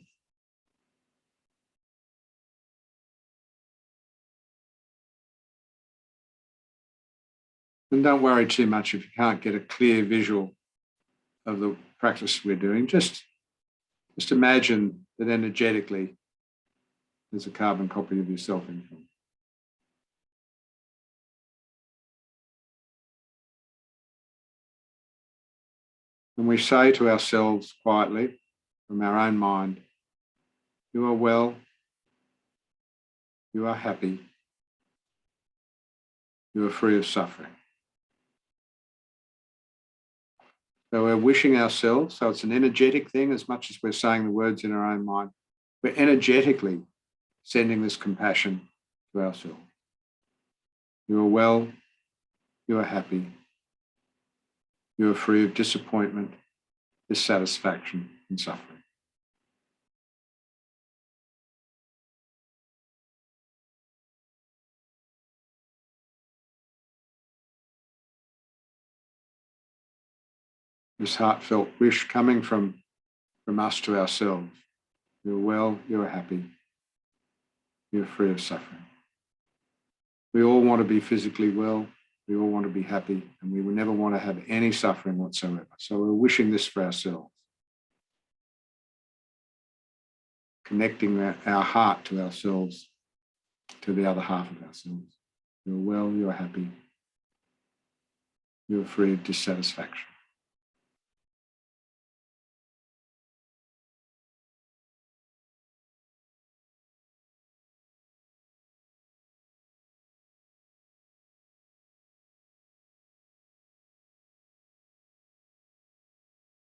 And don't worry too much if you can't get a clear visual of the practice we're doing. Just imagine that energetically there's a carbon copy of yourself in front. And we say to ourselves quietly from our own mind, you are well, you are happy, you are free of suffering. So we're wishing ourselves, so it's an energetic thing as much as we're saying the words in our own mind. We're energetically sending this compassion to ourselves. You are well, you are happy, you are free of disappointment, dissatisfaction, and suffering. This heartfelt wish coming from us to ourselves. You're well, you're happy, you're free of suffering. We all want to be physically well, we all want to be happy, and we would never want to have any suffering whatsoever. So we're wishing this for ourselves. Connecting our heart to ourselves, to the other half of ourselves. You're well, you're happy, you're free of dissatisfaction.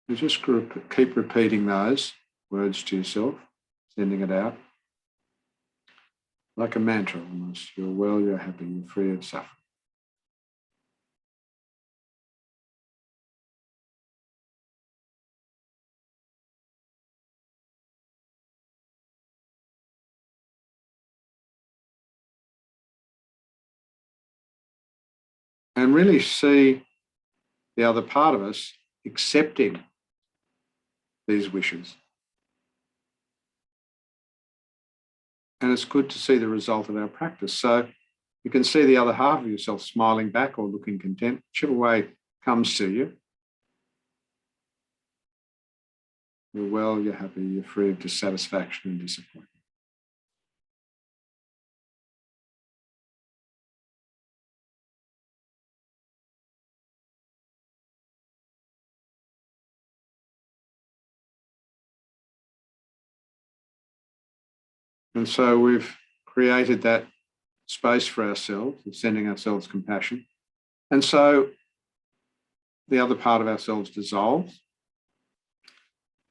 You just keep repeating those words to yourself, sending it out like a mantra almost. You're well, you're happy, you're free of suffering. And really see the other part of us accepting these wishes. And it's good to see the result of our practice. So you can see the other half of yourself smiling back or looking content, whichever way comes to you. You're well, you're happy, you're free of dissatisfaction and disappointment. And so we've created that space for ourselves of sending ourselves compassion. And so the other part of ourselves dissolves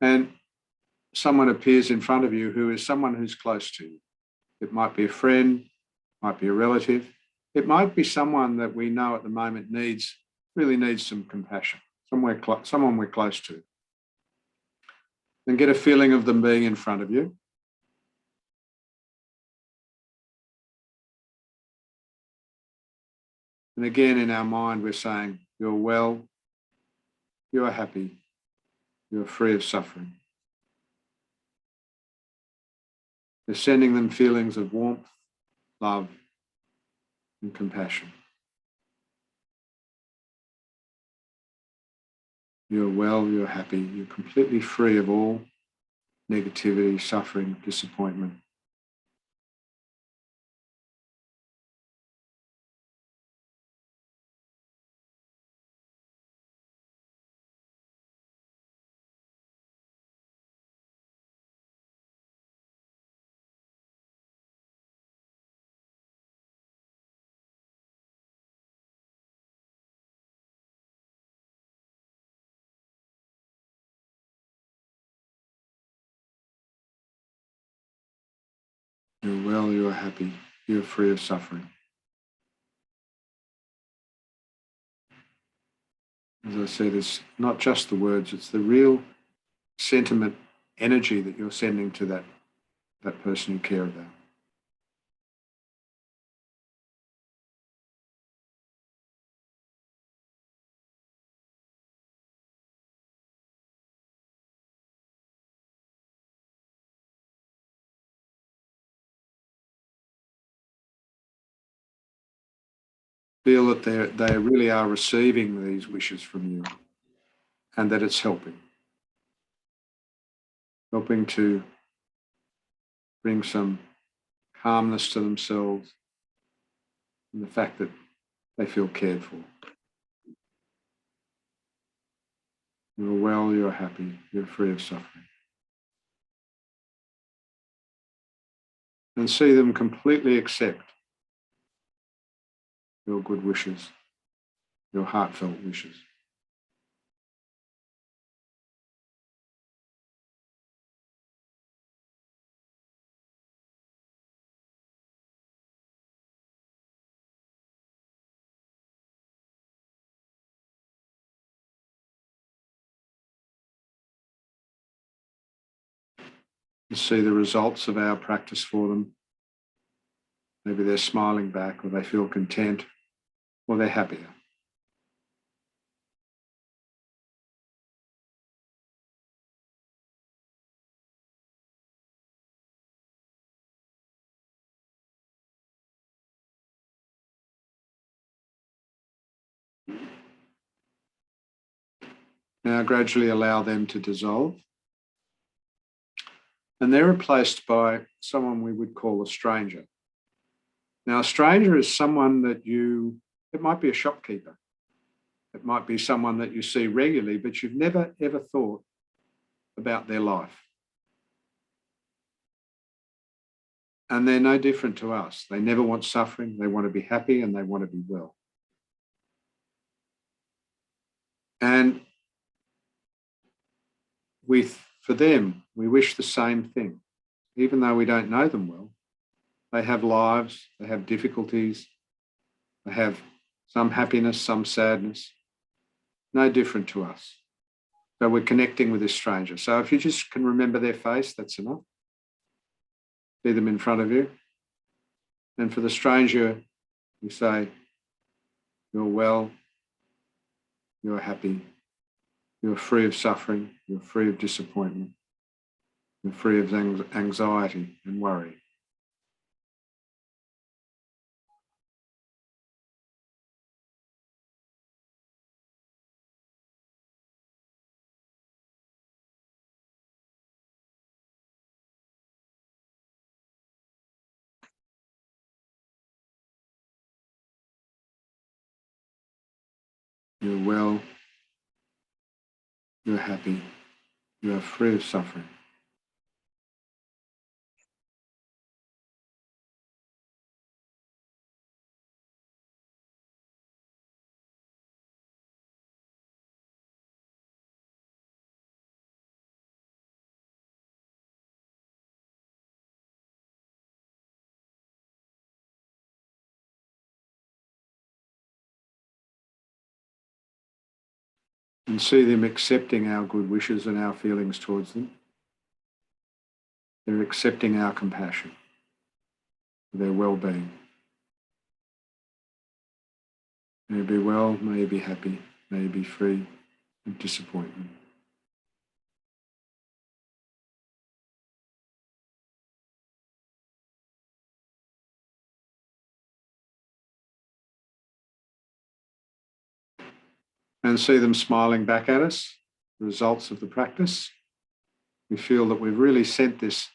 and someone appears in front of you who is someone who's close to you. It might be a friend, might be a relative. It might be someone that we know at the moment really needs some compassion, someone we're close to. And get a feeling of them being in front of you. And again, in our mind, we're saying, you're well, you're happy, you're free of suffering. We're sending them feelings of warmth, love, and compassion. You're well, you're happy, you're completely free of all negativity, suffering, disappointment. You're well, you're happy, you're free of suffering. As I said, it's not just the words, it's the real sentiment, energy that you're sending to that person you care about. Feel that they really are receiving these wishes from you and that it's helping to bring some calmness to themselves and the fact that they feel cared for. You're well, you're happy, you're free of suffering. And see them completely accept your good wishes, your heartfelt wishes. And see the results of our practice for them. Maybe they're smiling back, or they feel content, or they're happier. Now gradually allow them to dissolve. And they're replaced by someone we would call a stranger. Now, a stranger is someone that it might be a shopkeeper. It might be someone that you see regularly, but you've never, ever thought about their life. And they're no different to us. They never want suffering. They want to be happy and they want to be well. And for them, we wish the same thing. Even though we don't know them well, they have lives, they have difficulties, they have some happiness, some sadness, no different to us. So we're connecting with this stranger. So if you just can remember their face, that's enough. See them in front of you. And for the stranger, you say, you're well, you're happy, you're free of suffering, you're free of disappointment, you're free of anxiety and worry. You're well, you're happy, you are free of suffering. And see them accepting our good wishes and our feelings towards them. They're accepting our compassion, their well-being. May you be well, may you be happy, may you be free of disappointment. And see them smiling back at us, the results of the practice. We feel that we've really sent these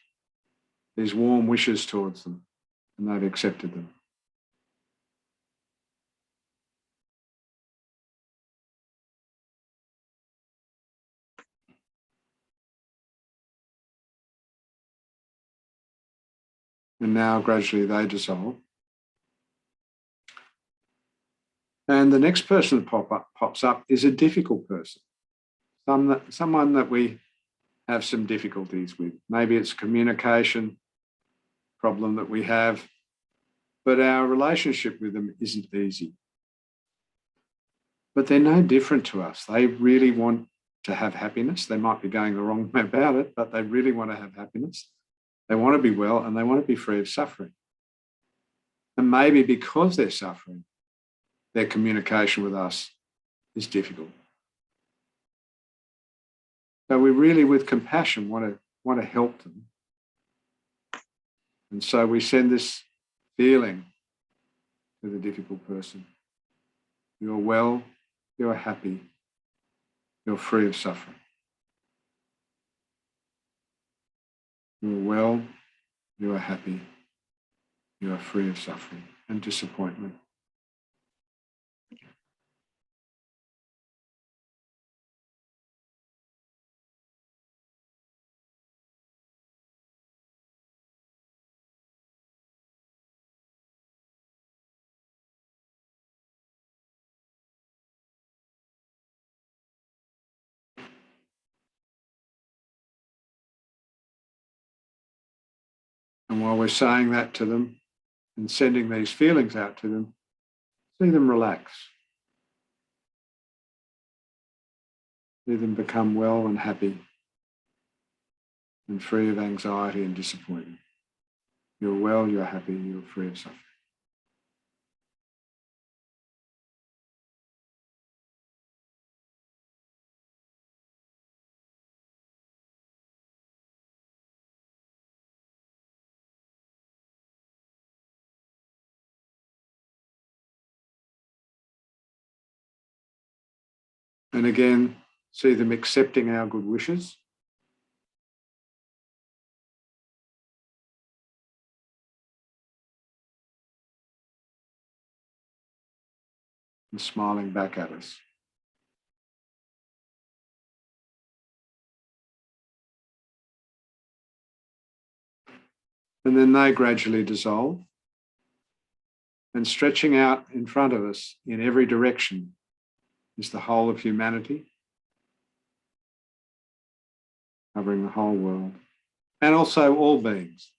warm wishes towards them and they've accepted them. And now gradually they dissolve. And the next person that pops up is a difficult person, someone that we have some difficulties with. Maybe it's a communication problem that we have, but our relationship with them isn't easy. But they're no different to us. They really want to have happiness. They might be going the wrong way about it, but they really want to have happiness. They want to be well and they want to be free of suffering. And maybe because they're suffering, their communication with us is difficult. So we really, with compassion, want to help them. And so we send this feeling to the difficult person. You're well, you're happy, you're free of suffering. You're well, you are happy, you are free of suffering and disappointment. And while we're saying that to them and sending these feelings out to them, see them relax. See them become well and happy and free of anxiety and disappointment. You're well, you're happy, you're free of suffering. And again, see them accepting our good wishes. And smiling back at us. And then they gradually dissolve. And stretching out in front of us in every direction is the whole of humanity, covering the whole world, and also all beings.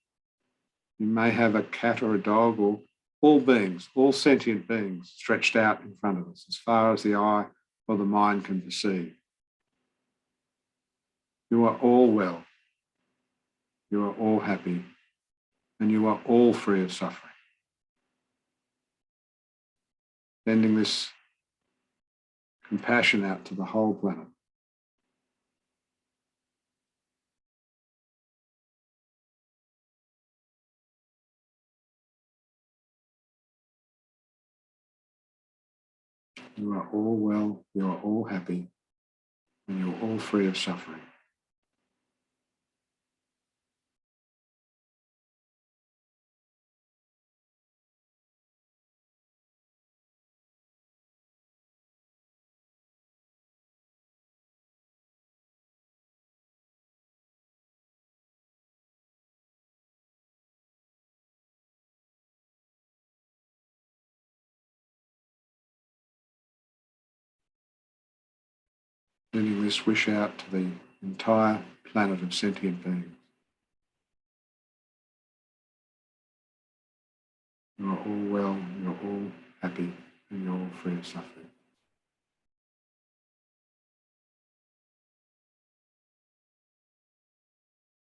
You may have a cat or a dog, or all beings, all sentient beings stretched out in front of us as far as the eye or the mind can perceive. You are all well. You are all happy. And you are all free of suffering. Sending this compassion out to the whole planet. You are all well, you are all happy, and you are all free of suffering. Sending this wish out to the entire planet of sentient beings. You are all well, you're all happy, and you're all free of suffering.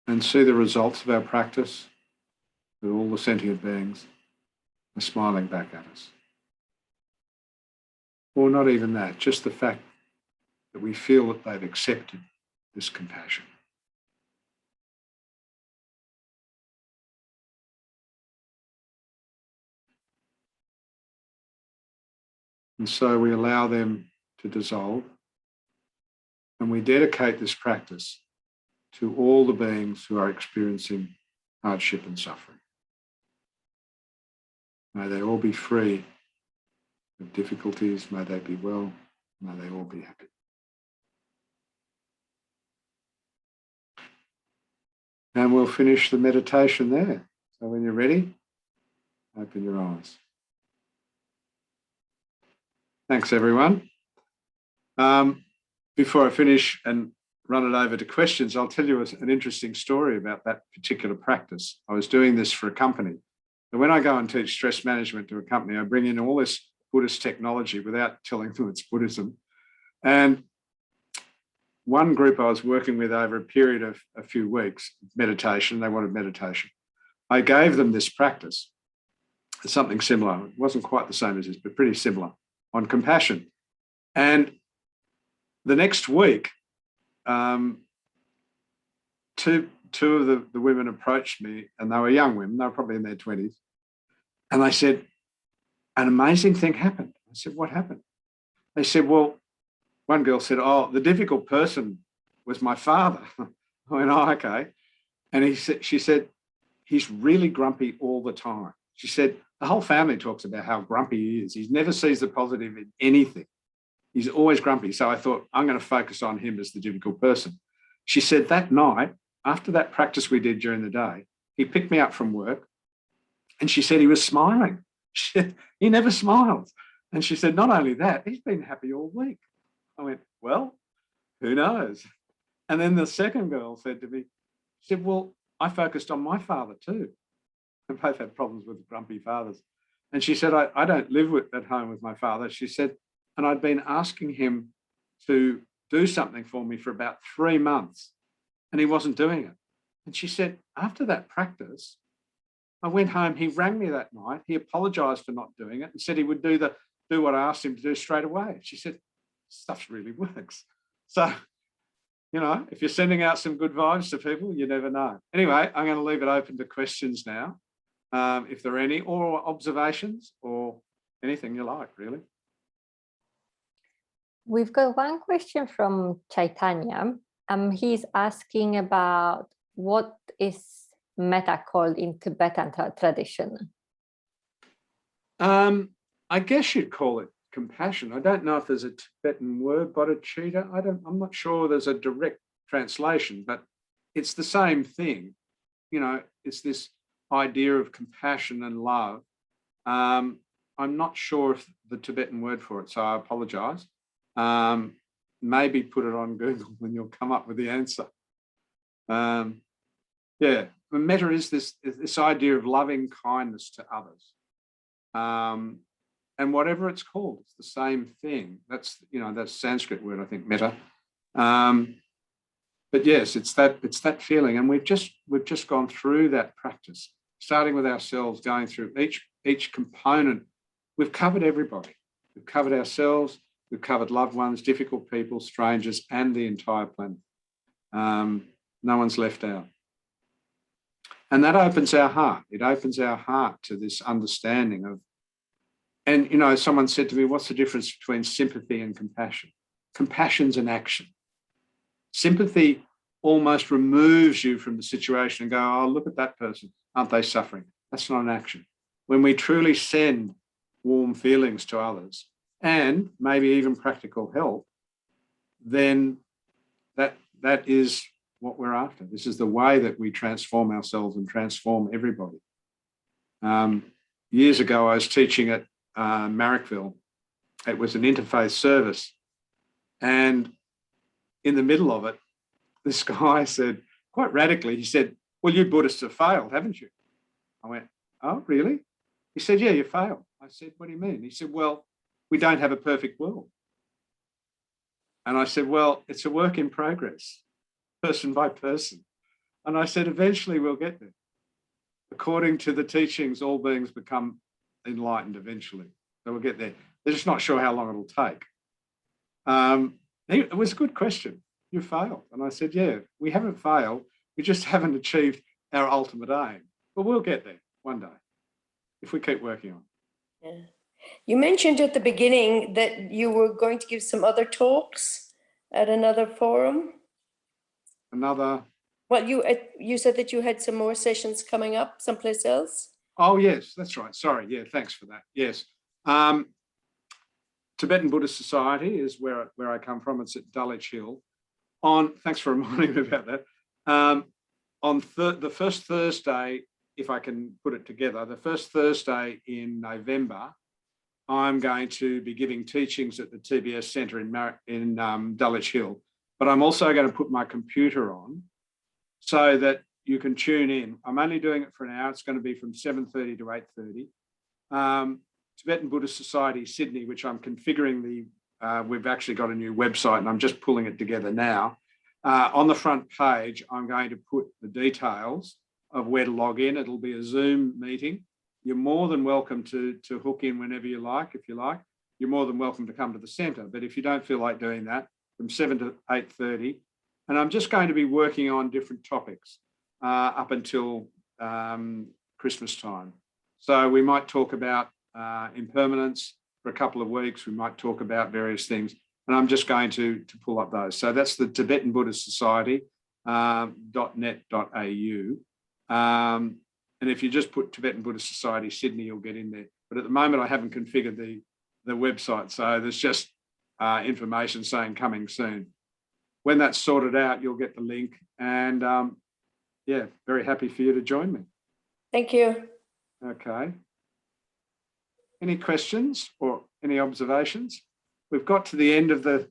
And see the results of our practice, that all the sentient beings are smiling back at us. Or not even that, just the fact that we feel that they've accepted this compassion. And so we allow them to dissolve, and we dedicate this practice to all the beings who are experiencing hardship and suffering. May they all be free of difficulties, may they be well, may they all be happy. And we'll finish the meditation there. So when you're ready, open your eyes. Thanks, everyone. Before I finish and run it over to questions, I'll tell you an interesting story about that particular practice. I was doing this for a company. And when I go and teach stress management to a company, I bring in all this Buddhist technology without telling them it's Buddhism. And one group I was working with over a period of a few weeks, meditation, they wanted meditation. I gave them this practice, something similar. It wasn't quite the same as this, but pretty similar, on compassion. And the next week, two of the women approached me, and they were young women, they were probably in their 20s. And they said, an amazing thing happened. I said, what happened? They said, well, one girl said, oh, the difficult person was my father. I went, oh, okay. And she said, he's really grumpy all the time. She said, the whole family talks about how grumpy he is. He never sees the positive in anything. He's always grumpy. So I thought, I'm going to focus on him as the difficult person. She said that night, after that practice we did during the day, he picked me up from work, and she said he was smiling. She said, he never smiles. And she said, not only that, he's been happy all week. I went, well, who knows? And then the second girl said to me, she said, well, I focused on my father too. They both had problems with grumpy fathers. And she said, I don't live at home with my father. She said, and I'd been asking him to do something for me for about 3 months, and he wasn't doing it. And she said, after that practice, I went home, he rang me that night, he apologized for not doing it and said he would do what I asked him to do straight away. She said, stuff really works. So, you know, if you're sending out some good vibes to people, you never know. Anyway, I'm going to leave it open to questions now, if there are any, or observations or anything you like, really. We've got one question from Chaitanya. He's asking about what is Metacall in Tibetan tradition. I guess you'd call it compassion. I don't know if there's a Tibetan word, bodhicitta. I'm not sure there's a direct translation, but it's the same thing. You know, it's this idea of compassion and love. I'm not sure if the Tibetan word for it, so I apologize. Maybe put it on Google and you'll come up with the answer. Yeah, metta is this idea of loving kindness to others. And whatever it's called, it's the same thing. That's, you know, that's Sanskrit word, I think, metta. But yes, it's that feeling, and we've just gone through that practice, starting with ourselves, going through each component. We've covered everybody. We've covered ourselves. We've covered loved ones, difficult people, strangers, and the entire planet. No one's left out. And that opens our heart. It opens our heart to this understanding of, and, you know, someone said to me, what's the difference between sympathy and compassion? Compassion's an action. Sympathy almost removes you from the situation and go, oh, look at that person. Aren't they suffering? That's not an action. When we truly send warm feelings to others and maybe even practical help, then that is what we're after. This is the way that we transform ourselves and transform everybody. Years ago, I was teaching at Marrickville. It was an interfaith service. And in the middle of it, this guy said, quite radically, he said, well, you Buddhists have failed, haven't you? I went, oh, really? He said, yeah, you failed. I said, what do you mean? He said, well, we don't have a perfect world. And I said, well, it's a work in progress, person by person. And I said, eventually we'll get there. According to the teachings, all beings become enlightened eventually. So we'll get there. They're just not sure how long it'll take. It was a good question. You failed. And I said, yeah, we haven't failed. We just haven't achieved our ultimate aim. But we'll get there one day if we keep working on it. Yeah. You mentioned at the beginning that you were going to give some other talks at another forum. Well, you said that you had some more sessions coming up someplace else. Oh, yes, that's right. Sorry. Yeah, thanks for that. Yes. Tibetan Buddhist Society is where I come from. It's at Dulwich Hill. Thanks for reminding me about that. On the first Thursday, if I can put it together, the first Thursday in November, I'm going to be giving teachings at the TBS Centre in Dulwich Hill. But I'm also going to put my computer on so that you can tune in. I'm only doing it for an hour. It's going to be from 7:30 to 8:30. Tibetan Buddhist Society Sydney, which I'm configuring we've actually got a new website and I'm just pulling it together now. On the front page, I'm going to put the details of where to log in. It'll be a Zoom meeting. You're more than welcome to hook in whenever you like, if you like. You're more than welcome to come to the centre. But if you don't feel like doing that, from 7 to 8:30, and I'm just going to be working on different topics up until Christmas time. So we might talk about impermanence for a couple of weeks. We might talk about various things, and I'm just going to pull up those. So that's the Tibetan Buddhist Society .net.au. And if you just put Tibetan Buddhist Society Sydney, you'll get in there. But at the moment, I haven't configured the website, so there's just information saying coming soon. When that's sorted out, you'll get the link, and yeah, very happy for you to join me. Thank you. Okay. Any questions or any observations? We've got to the end of the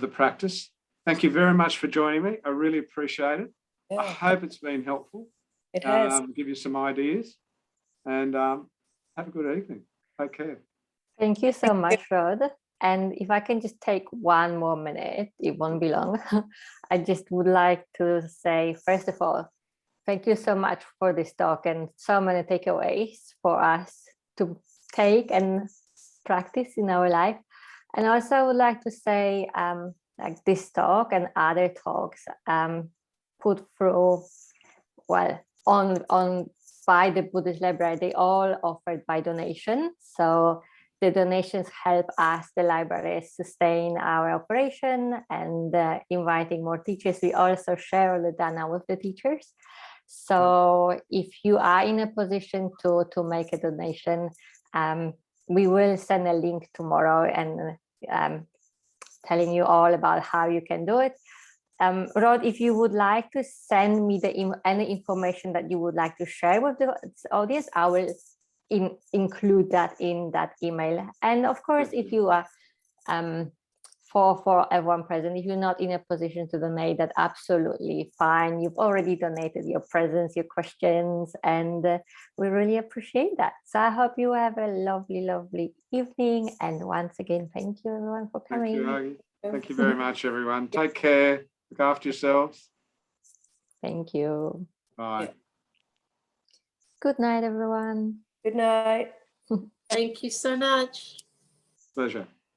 practice. Thank you very much for joining me. I really appreciate it. Yeah. I hope it's been helpful. It has. Give you some ideas. And have a good evening. Take care. Thank you so much, Rod. And if I can just take one more minute, it won't be long. I just would like to say, first of all, thank you so much for this talk and so many takeaways for us to take and practice in our life. And also I would like to say, like this talk and other talks put through, well, on by the Buddhist Library, they all offered by donation. So the donations help us, the library, sustain our operation and inviting more teachers. We also share all the dana with the teachers. So if you are in a position to make a donation, we will send a link tomorrow and telling you all about how you can do it. Rod, if you would like to send me any information that you would like to share with the audience, I will include that in that email. And of course, if you are for everyone present, if you're not in a position to donate, that's absolutely fine. You've already donated your presence, your questions, and we really appreciate that. So I hope you have a lovely, lovely evening. And once again, thank you everyone for coming. Thank you, Aggie. Thank you very much, everyone. Take care. Look after yourselves. Thank you. Bye. Good night, everyone. Good night. Thank you so much. Pleasure.